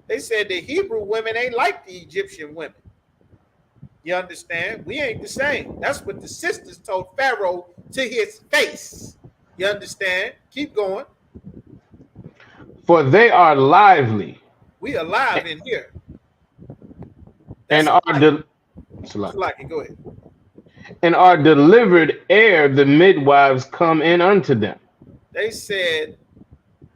Speaker 1: They said the Hebrew women ain't like the Egyptian women. You understand? We ain't the same. That's what the sisters told Pharaoh to his face. You understand? Keep going.
Speaker 2: For they are lively.
Speaker 1: We alive in here.
Speaker 2: That's
Speaker 1: go ahead.
Speaker 2: And are delivered ere the midwives come in unto them.
Speaker 1: They said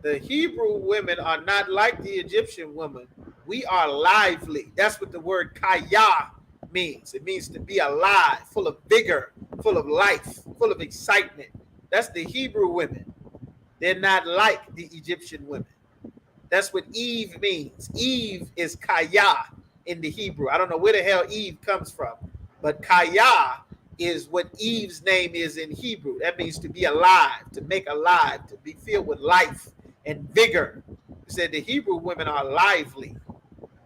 Speaker 1: the Hebrew women are not like the Egyptian women. We are lively. That's what the word kaya means. It means to be alive, full of vigor, full of life, full of excitement. That's the Hebrew women. They're not like the Egyptian women. That's what Eve means. Eve is kaya in the Hebrew. I don't know where the hell Eve comes from, but kaya is what Eve's name is in Hebrew. That means to be alive, to make alive, to be filled with life and vigor. He said the Hebrew women are lively.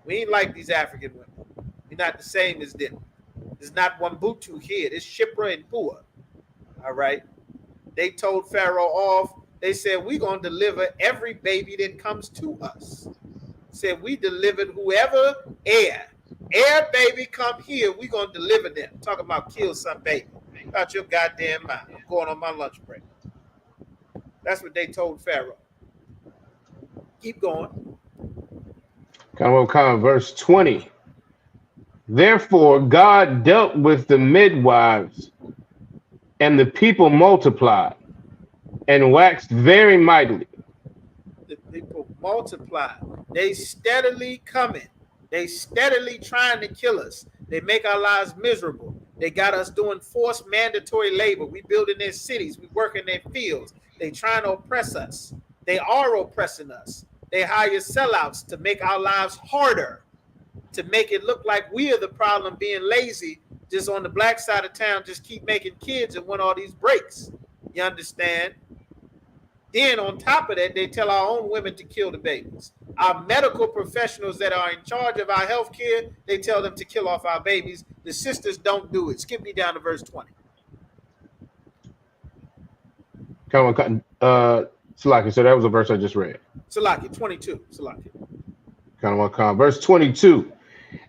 Speaker 1: We ain't like these African women. We're not the same as them. There's not one Butu here. There's Shipra and Pua. All right. They told Pharaoh off. They said, we're going to deliver every baby that comes to us. Said, we delivered whoever air baby come here, we're going to deliver them. Talking about kill some baby. Out your goddamn mind. I'm going on my lunch break. That's what they told Pharaoh. Keep going.
Speaker 2: Verse 20. Therefore God dealt with the midwives, and the people multiplied and waxed very mightily.
Speaker 1: The people multiplied. They steadily coming. They steadily trying to kill us. They make our lives miserable. They got us doing forced mandatory labor. We building their cities. We work in their fields. They trying to oppress us. They are oppressing us. They hire sellouts to make our lives harder, to make it look like we are the problem being lazy, just on the black side of town, just keep making kids and want all these breaks. You understand? Then on top of that, they tell our own women to kill the babies. Our medical professionals that are in charge of our health care, they tell them to kill off our babies. The sisters don't do it. Skip me down to verse 20.
Speaker 2: Salaki, so that was a verse I just read.
Speaker 1: Salaki, 22. Salaki.
Speaker 2: Verse 22.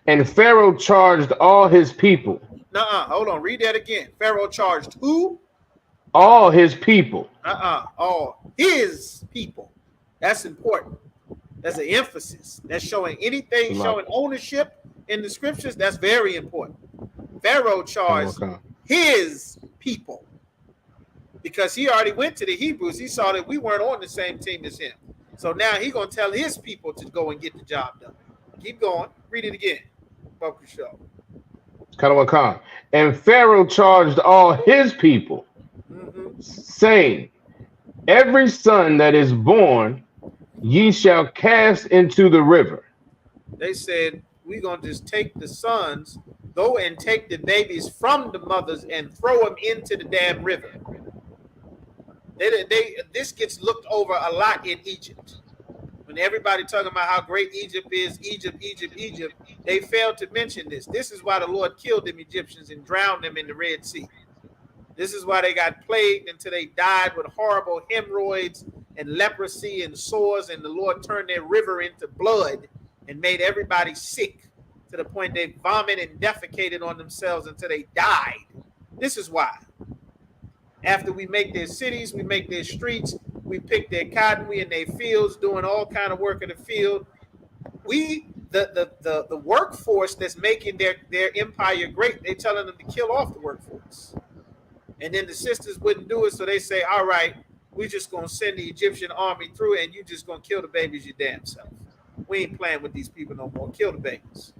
Speaker 2: And Pharaoh charged all his people.
Speaker 1: Hold on. Read that again. Pharaoh charged who?
Speaker 2: All his people.
Speaker 1: All his people. That's important. That's an emphasis. That's showing anything showing ownership in the scriptures. That's very important. Pharaoh charged his people because he already went to the Hebrews. He saw that we weren't on the same team as him. So now he's going to tell his people to go and get the job done. Keep going. Read it again. Show.
Speaker 2: And Pharaoh charged all his people, saying, Every son that is born ye shall cast into the river.
Speaker 1: They said, we're going to just take the sons, go and take the babies from the mothers and throw them into the damn river. This gets looked over a lot in Egypt. When everybody talking about how great Egypt is, Egypt, they failed to mention this. This is why the Lord killed them Egyptians and drowned them in the Red Sea. This is why they got plagued until they died with horrible hemorrhoids and leprosy and sores, and the Lord turned their river into blood and made everybody sick to the point they vomited and defecated on themselves until they died. This is why. After we make their cities, we make their streets, we pick their cotton, we in their fields doing all kind of work in the field. We, the workforce that's making their empire great, they telling them to kill off the workforce. And then the sisters wouldn't do it, so they say, all right, we just going to send the Egyptian army through and you just going to kill the babies your damn self. We ain't playing with these people no more. Kill the babies.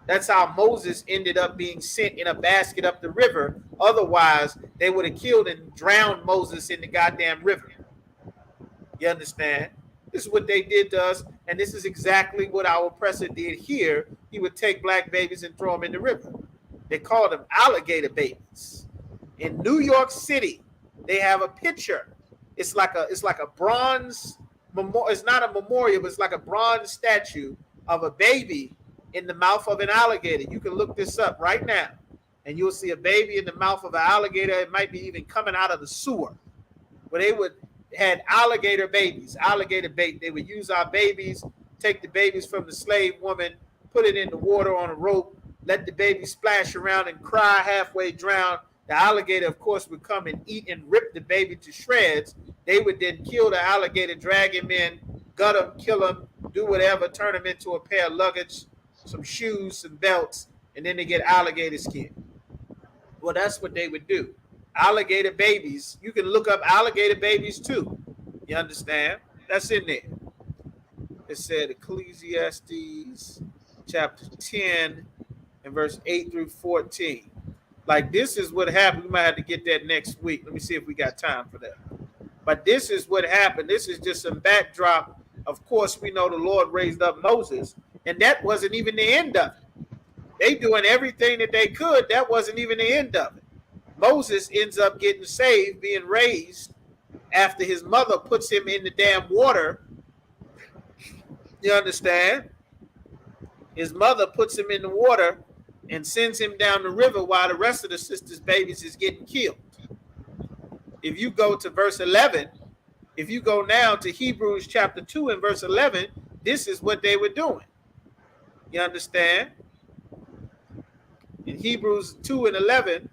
Speaker 1: That's how Moses ended up being sent in a basket up the river. Otherwise, they would have killed and drowned Moses in the goddamn river. You understand? This is what they did to us, and this is exactly what our oppressor did here. He would take black babies and throw them in the river. They called them alligator babies. In New York City, they have a picture. It's like a bronze memorial. It's not a memorial, but it's like a bronze statue of a baby in the mouth of an alligator. You can look this up right now, and you'll see a baby in the mouth of an alligator. It might be even coming out of the sewer, where they had alligator babies, alligator bait. They would use our babies, take the babies from the slave woman, put it in the water on a rope, let the baby splash around and cry, halfway drown. The alligator, of course, would come and eat and rip the baby to shreds. They would then kill the alligator, drag him in, gut him, kill him, do whatever, turn him into a pair of luggage, some shoes, some belts, and then they get alligator skin. Well, that's what they would do. Alligator babies. You can look up alligator babies too. You understand? That's in there. It said Ecclesiastes chapter 10 and verse 8 through 14. Like, this is what happened. We might have to get that next week. Let me see if we got time for that. But this is what happened. This is just some backdrop. Of course, we know the Lord raised up Moses, and that wasn't even the end of it. They doing everything that they could. That wasn't even the end of it. Moses ends up getting saved, being raised after his mother puts him in the damn water. You understand? His mother puts him in the water and sends him down the river while the rest of the sisters' babies is getting killed. If you go to verse 11, if you go now to Hebrews chapter 2 and verse 11, this is what they were doing. You understand? In Hebrews 2 and 11,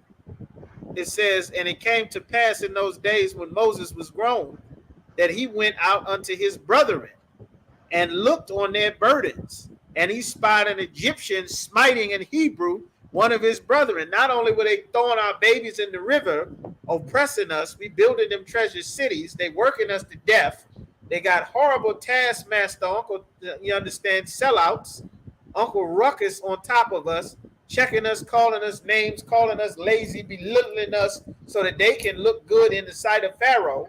Speaker 1: it says, and it came to pass in those days when Moses was grown, that he went out unto his brethren and looked on their burdens. And he spied an Egyptian smiting an Hebrew, one of his brethren. Not only were they throwing our babies in the river, oppressing us, we building them treasure cities, they working us to death. They got horrible taskmaster, Uncle, you understand, sellouts, Uncle Ruckus on top of us, checking us, calling us names, calling us lazy, belittling us so that they can look good in the sight of Pharaoh.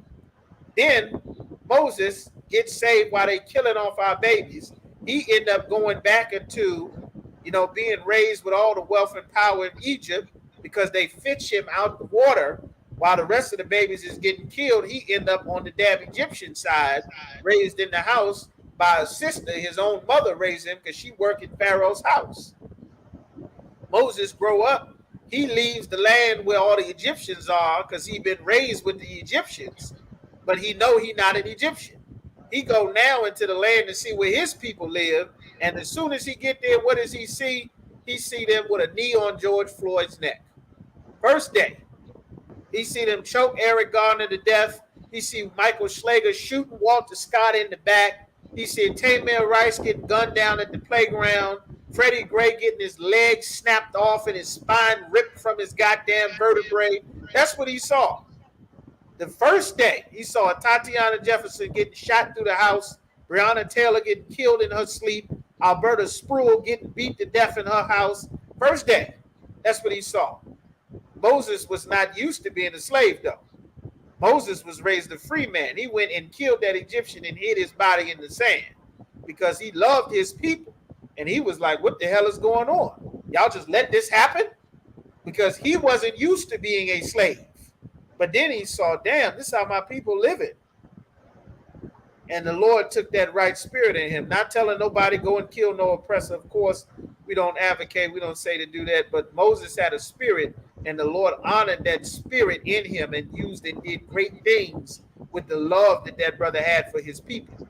Speaker 1: Then Moses gets saved while they killing off our babies. He ended up going back into, being raised with all the wealth and power in Egypt because they fish him out the water while the rest of the babies is getting killed. He ended up on the damn Egyptian side, raised in the house by a sister. His own mother raised him because she worked in Pharaoh's house. Moses grow up. He leaves the land where all the Egyptians are because he been raised with the Egyptians, but he know he not an Egyptian. He go now into the land to see where his people live, and as soon as he get there, what does he see? He see them with a knee on George Floyd's neck. First day, he see them choke Eric Garner to death. He see Michael Schlager shooting Walter Scott in the back. He see Tamir Rice getting gunned down at the playground. Freddie Gray getting his legs snapped off and his spine ripped from his goddamn vertebrae. That's what he saw. The first day, he saw Tatiana Jefferson getting shot through the house, Breonna Taylor getting killed in her sleep, Alberta Spruill getting beat to death in her house. First day, that's what he saw. Moses was not used to being a slave, though. Moses was raised a free man. He went and killed that Egyptian and hid his body in the sand because he loved his people. And he was like, what the hell is going on? Y'all just let this happen? Because he wasn't used to being a slave. But then he saw, damn, this is how my people live it. And the Lord took that right spirit in him, not telling nobody go and kill no oppressor. Of course, we don't advocate, we don't say to do that. But Moses had a spirit, and the Lord honored that spirit in him and used and did great things with the love that that brother had for his people.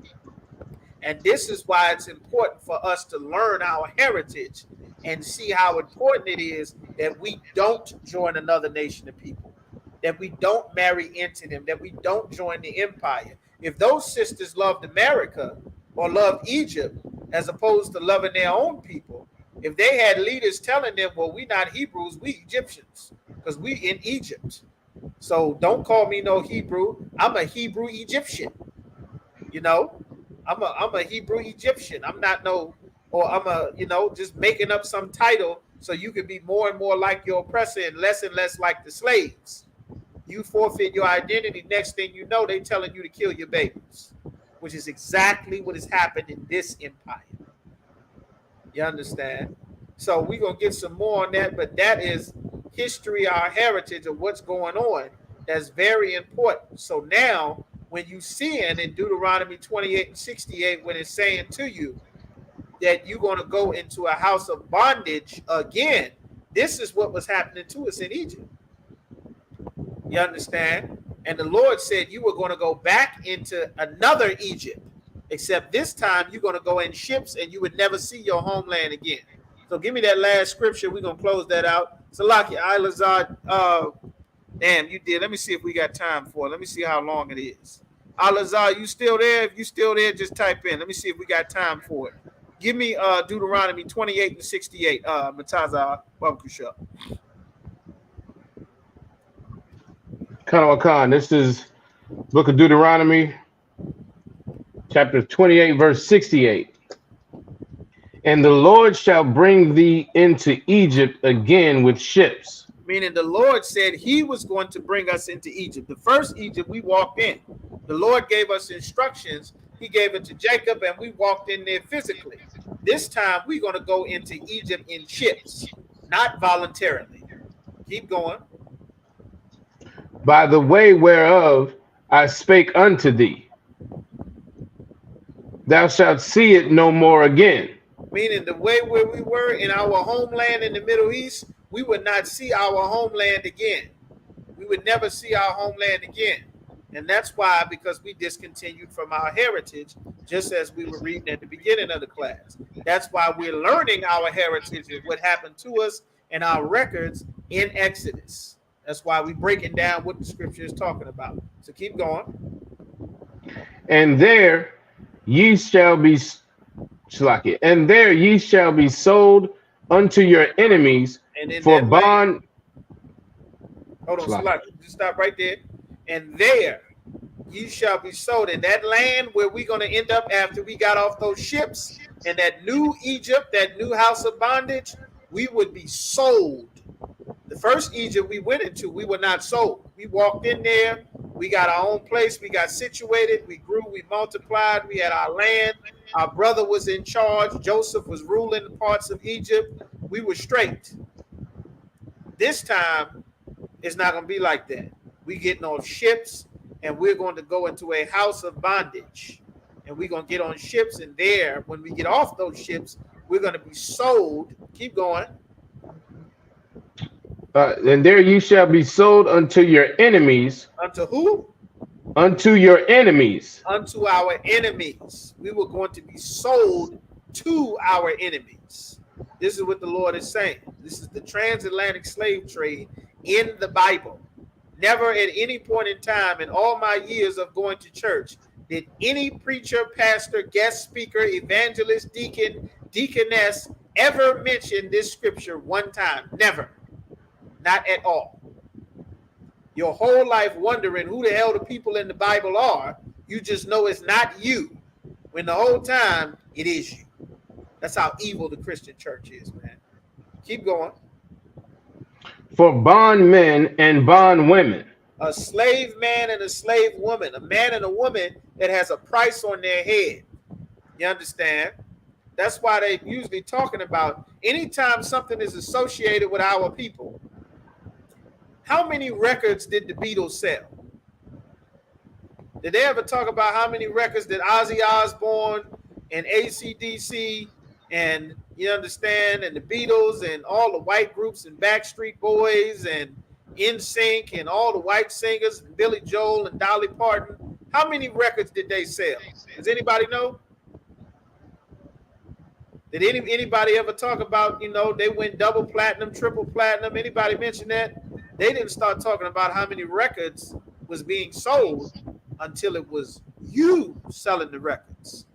Speaker 1: And this is why it's important for us to learn our heritage and see how important it is that we don't join another nation of people, that we don't marry into them, that we don't join the empire. If those sisters loved America or loved Egypt as opposed to loving their own people, if they had leaders telling them, well, we not Hebrews, we Egyptians, because we in Egypt. So don't call me no Hebrew. I'm a Hebrew Egyptian. You know, I'm a Hebrew Egyptian. I'm not no, or I'm a, just making up some title so you can be more and more like your oppressor and less like the slaves. You forfeit your identity. Next thing you know, they telling you to kill your babies, which is exactly what has happened in this empire. You understand? So we're going to get some more on that, but that is history, our heritage of what's going on. That's very important. So now, when you see in Deuteronomy 28 and 68, when it's saying to you that you're going to go into a house of bondage again, this is what was happening to us in Egypt. You understand? And the Lord said you were going to go back into another Egypt, except this time you're going to go in ships and you would never see your homeland again. So give me that last scripture. We're going to close that out. Salaki, Ilazad, damn, you did. Let me see if we got time for it. Let me see how long it is. Alazar, you still there? If you still there, just type in. Let me see if we got time for it. Give me Deuteronomy 28 and 68, Matazah Babukusha.
Speaker 2: Khan, this is Book of Deuteronomy, chapter 28, verse 68. And the Lord shall bring thee into Egypt again with ships.
Speaker 1: Meaning the Lord said he was going to bring us into Egypt. The first Egypt we walked in. The Lord gave us instructions. He gave it to Jacob and we walked in there physically. This time we're going to go into Egypt in ships, not voluntarily. Keep going.
Speaker 2: By the way whereof I spake unto thee, thou shalt see it no more again.
Speaker 1: Meaning the way where we were in our homeland in the Middle East, we would not see our homeland again. We would never see our homeland again. And that's why, because we discontinued from our heritage, just as we were reading at the beginning of the class. That's why we're learning our heritage and what happened to us and our records in Exodus. That's why we're breaking down what the scripture is talking about. So keep going.
Speaker 2: And there ye shall be, and there ye shall be sold unto your enemies for bond.
Speaker 1: Hold on, Salaki, just stop right there. And there ye shall be sold in that land where we're going to end up after we got off those ships, and that new Egypt, that new house of bondage, we would be sold. The first Egypt we went into, we were not sold. We walked in there. We got our own place. We got situated. We grew. We multiplied. We had our land. Our brother was in charge. Joseph was ruling the parts of Egypt. We were straight. This time, it's not going to be like that. We getting on ships, and we're going to go into a house of bondage. And we're going to get on ships, and there, when we get off those ships, we're going to be sold. Keep going.
Speaker 2: And there you shall be sold unto your enemies.
Speaker 1: Unto who?
Speaker 2: Unto your enemies.
Speaker 1: Unto our enemies. We were going to be sold to our enemies. This is what the Lord is saying. This is the transatlantic slave trade in the Bible. Never at any point in time in all my years of going to church did any preacher, pastor, guest speaker, evangelist, deacon, deaconess ever mention this scripture one time. Never. Not at all. Your whole life wondering who the hell the people in the Bible are, you just know it's not you, when the whole time it is you. That's how evil the Christian church is, man. Keep going.
Speaker 2: For bondmen and bondwomen.
Speaker 1: A slave man and a slave woman, a man and a woman that has a price on their head. You understand? That's why they usually talking about anytime something is associated with our people. How many records did the Beatles sell? Did they ever talk about how many records did Ozzy Osbourne and AC/DC and you understand and the Beatles and all the white groups and Backstreet Boys and NSYNC and all the white singers and Billy Joel and Dolly Parton? How many records did they sell? Does anybody know? Did anybody ever talk about, they went double platinum, triple platinum? Anybody mention that? They didn't start talking about how many records was being sold until it was you selling the records.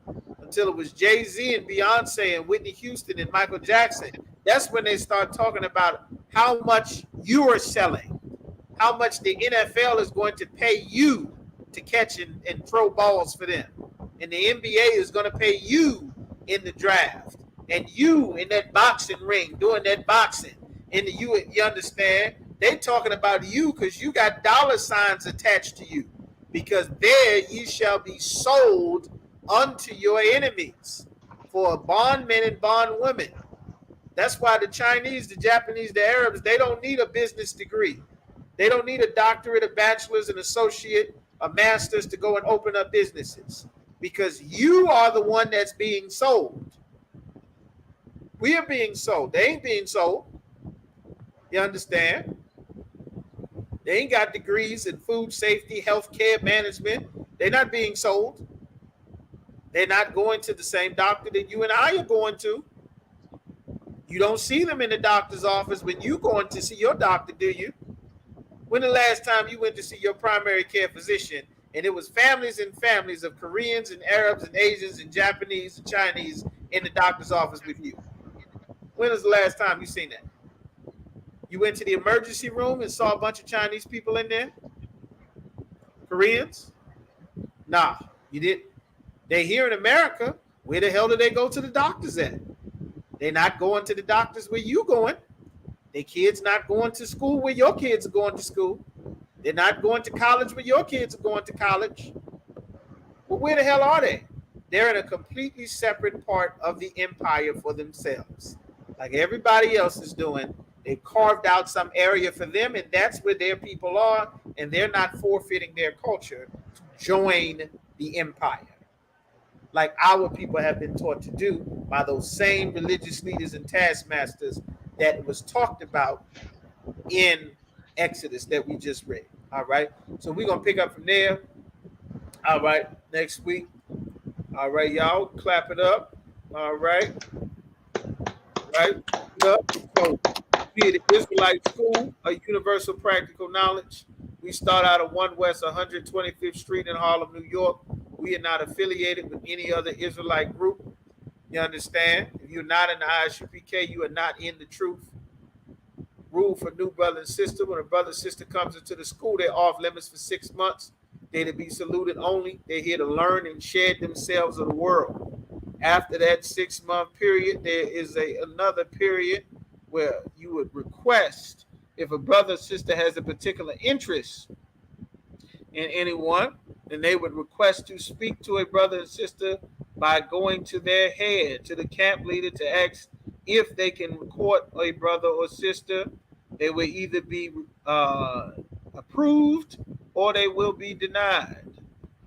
Speaker 1: Until it was Jay-Z and Beyonce and Whitney Houston and Michael Jackson. That's when they start talking about how much you are selling, how much the NFL is going to pay you to catch and throw balls for them. And the NBA is going to pay you in the draft. And you in that boxing ring doing that boxing. And you understand? They talking about you because you got dollar signs attached to you. Because there ye shall be sold unto your enemies for bondmen and bondwomen. That's why the Chinese, the Japanese, the Arabs, they don't need a business degree. They don't need a doctorate, a bachelor's, an associate, a master's to go and open up businesses. Because you are the one that's being sold. We are being sold. They ain't being sold. You understand? They ain't got degrees in food safety, healthcare management. They're not being sold. They're not going to the same doctor that you and I are going to. You don't see them in the doctor's office when you going to see your doctor, do you? When the last time you went to see your primary care physician and it was families and families of Koreans and Arabs and Asians and Japanese and Chinese in the doctor's office with you? When was the last time you seen that? You went to the emergency room and saw a bunch of Chinese people in there? Koreans? Nah, you didn't. They here in America. Where the hell do they go to the doctors at? They're not going to the doctors where you going. Their kids not going to school where your kids are going to school. They're not going to college where your kids are going to college. Well, where the hell are they? They're in a completely separate part of the empire for themselves. Like everybody else is doing. They've carved out some area for them, and that's where their people are, and they're not forfeiting their culture to join the empire. Like our people have been taught to do by those same religious leaders and taskmasters that was talked about in Exodus that we just read. All right. So we're going to pick up from there. All right. Next week. All right, y'all. Clap it up. All right. Right. So we at the Israelite School of Universal Practical Knowledge. We start out at 1 West 125th Street in Harlem, New York. We are not affiliated with any other Israelite group. You understand? If you're not in the Isupk, you are not in the truth. Rule for new brother and sister. When a brother and sister comes into the school, they're off limits for 6 months. They're to be saluted only. They're here to learn and shed themselves of the world. After that 6-month period, there is another period where you would request, if a brother or sister has a particular interest in anyone, then they would request to speak to a brother and sister by going to their head, to the camp leader, to ask if they can record a brother or sister. They will either be approved or they will be denied.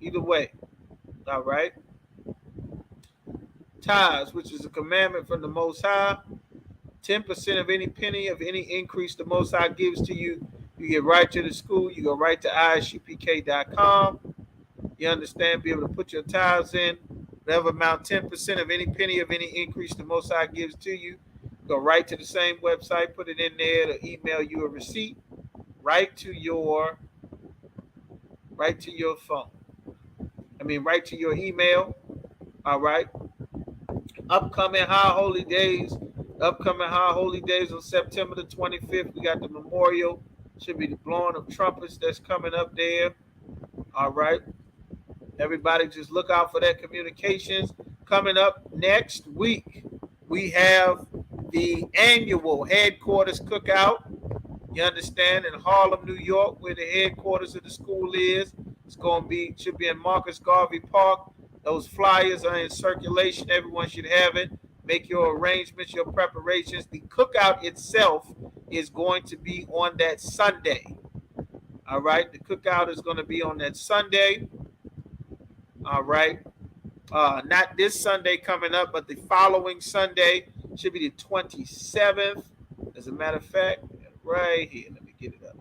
Speaker 1: Either way. All right. Tithes, which is a commandment from the Most High. 10% of any penny of any increase the Most High gives to you, you get right to the school. You go right to isupk.com. You understand? Be able to put your tithes in. Whatever amount, 10% of any penny of any increase the Most High gives to you. Go right to the same website, put it in there to email you a receipt right to your phone. Right to your email. All right. Upcoming high holy days on September the 25th. We got the memorial. Should be the blowing of trumpets that's coming up there. All right. Everybody just look out for that communications. Coming up next week, we have the annual headquarters cookout. You understand? In Harlem, New York, where the headquarters of the school is. It's going to be, should be in Marcus Garvey Park. Those flyers are in circulation. Everyone should have it. Make your arrangements, your preparations. The cookout itself is going to be on that Sunday. All right. The cookout is going to be on that Sunday. All right. Not this Sunday coming up, but the following Sunday should be the 27th. As a matter of fact, right here, let me get it up.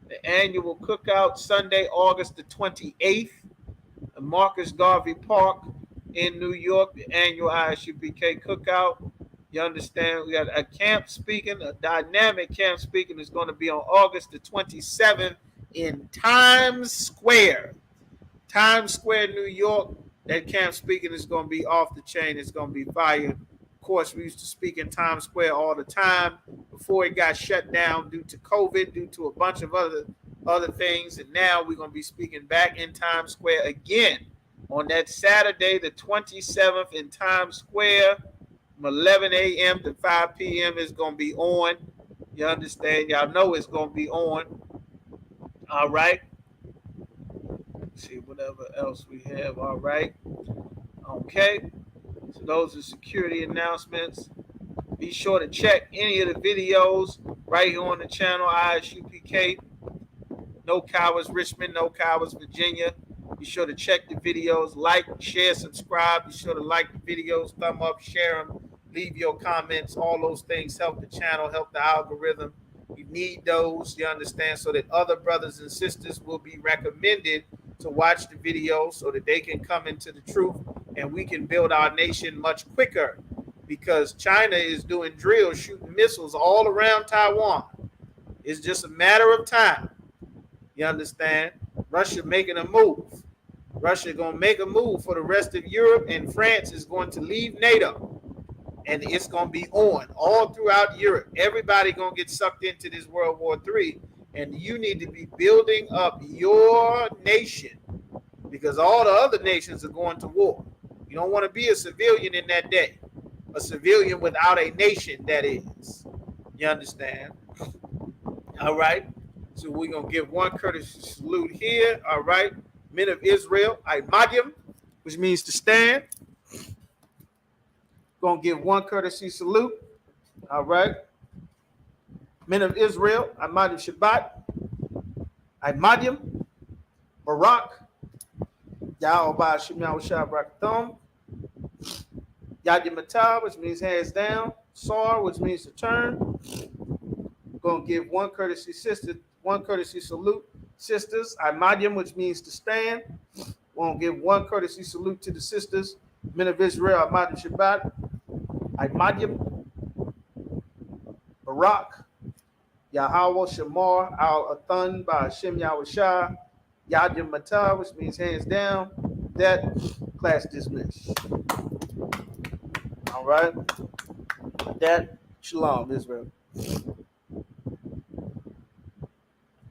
Speaker 1: The annual cookout, Sunday, August the 28th, at Marcus Garvey Park in New York, the annual ISUPK cookout. You understand? We got a camp speaking, a dynamic camp speaking is going to be on August the 27th in Times Square. Times Square, New York. That camp speaking is going to be off the chain. It's going to be fire. Of course, we used to speak in Times Square all the time before it got shut down due to COVID, due to a bunch of other things. And now we're going to be speaking back in Times Square again on that Saturday, the 27th in Times Square, from 11 a.m. to 5 p.m. is going to be on. You understand? Y'all know it's going to be on. All right. See whatever else we have. All right. Okay. So those are security announcements. Be sure to check any of the videos right here on the channel, ISUPK. No Cowards Richmond, No Cowards Virginia. Be sure to check the videos, like, share, subscribe. Be sure to like the videos, thumb up, share them, leave your comments. All those things help the channel, help the algorithm. You need those, you understand, so that other brothers and sisters will be recommended to watch the videos so that they can come into the truth and we can build our nation much quicker, because China is doing drills, shooting missiles all around Taiwan. It's just a matter of time. You understand? Russia making a move. Russia going to make a move for the rest of Europe, and France is going to leave NATO. And it's going to be on all throughout Europe. Everybody going to get sucked into this World War III. And you need to be building up your nation, because all the other nations are going to war. You don't want to be a civilian in that day. A civilian without a nation, that is. You understand? All right. So we're going to give one courtesy salute here. All right. Men of Israel, Imadium, which means to stand. Going to give one courtesy salute. All right. Men of Israel, Imadium Shabbat, Imadium, Barak, Yahweh Shem Yahushua Barakathum, Yadim Matah, which means hands down, Sar, which means to turn. Going to give one courtesy salute, sisters, Imadium, which means to stand. We're going to give one courtesy salute to the sisters, Men of Israel, Imadium Shabbat, Imadium, Barak, Yahweh Shamar Al-Athan by Hashem Yahushua, Yadim Matah, which means hands down. That class dismissed. All right. That shalom, Israel. The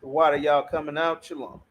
Speaker 1: water y'all coming out, shalom.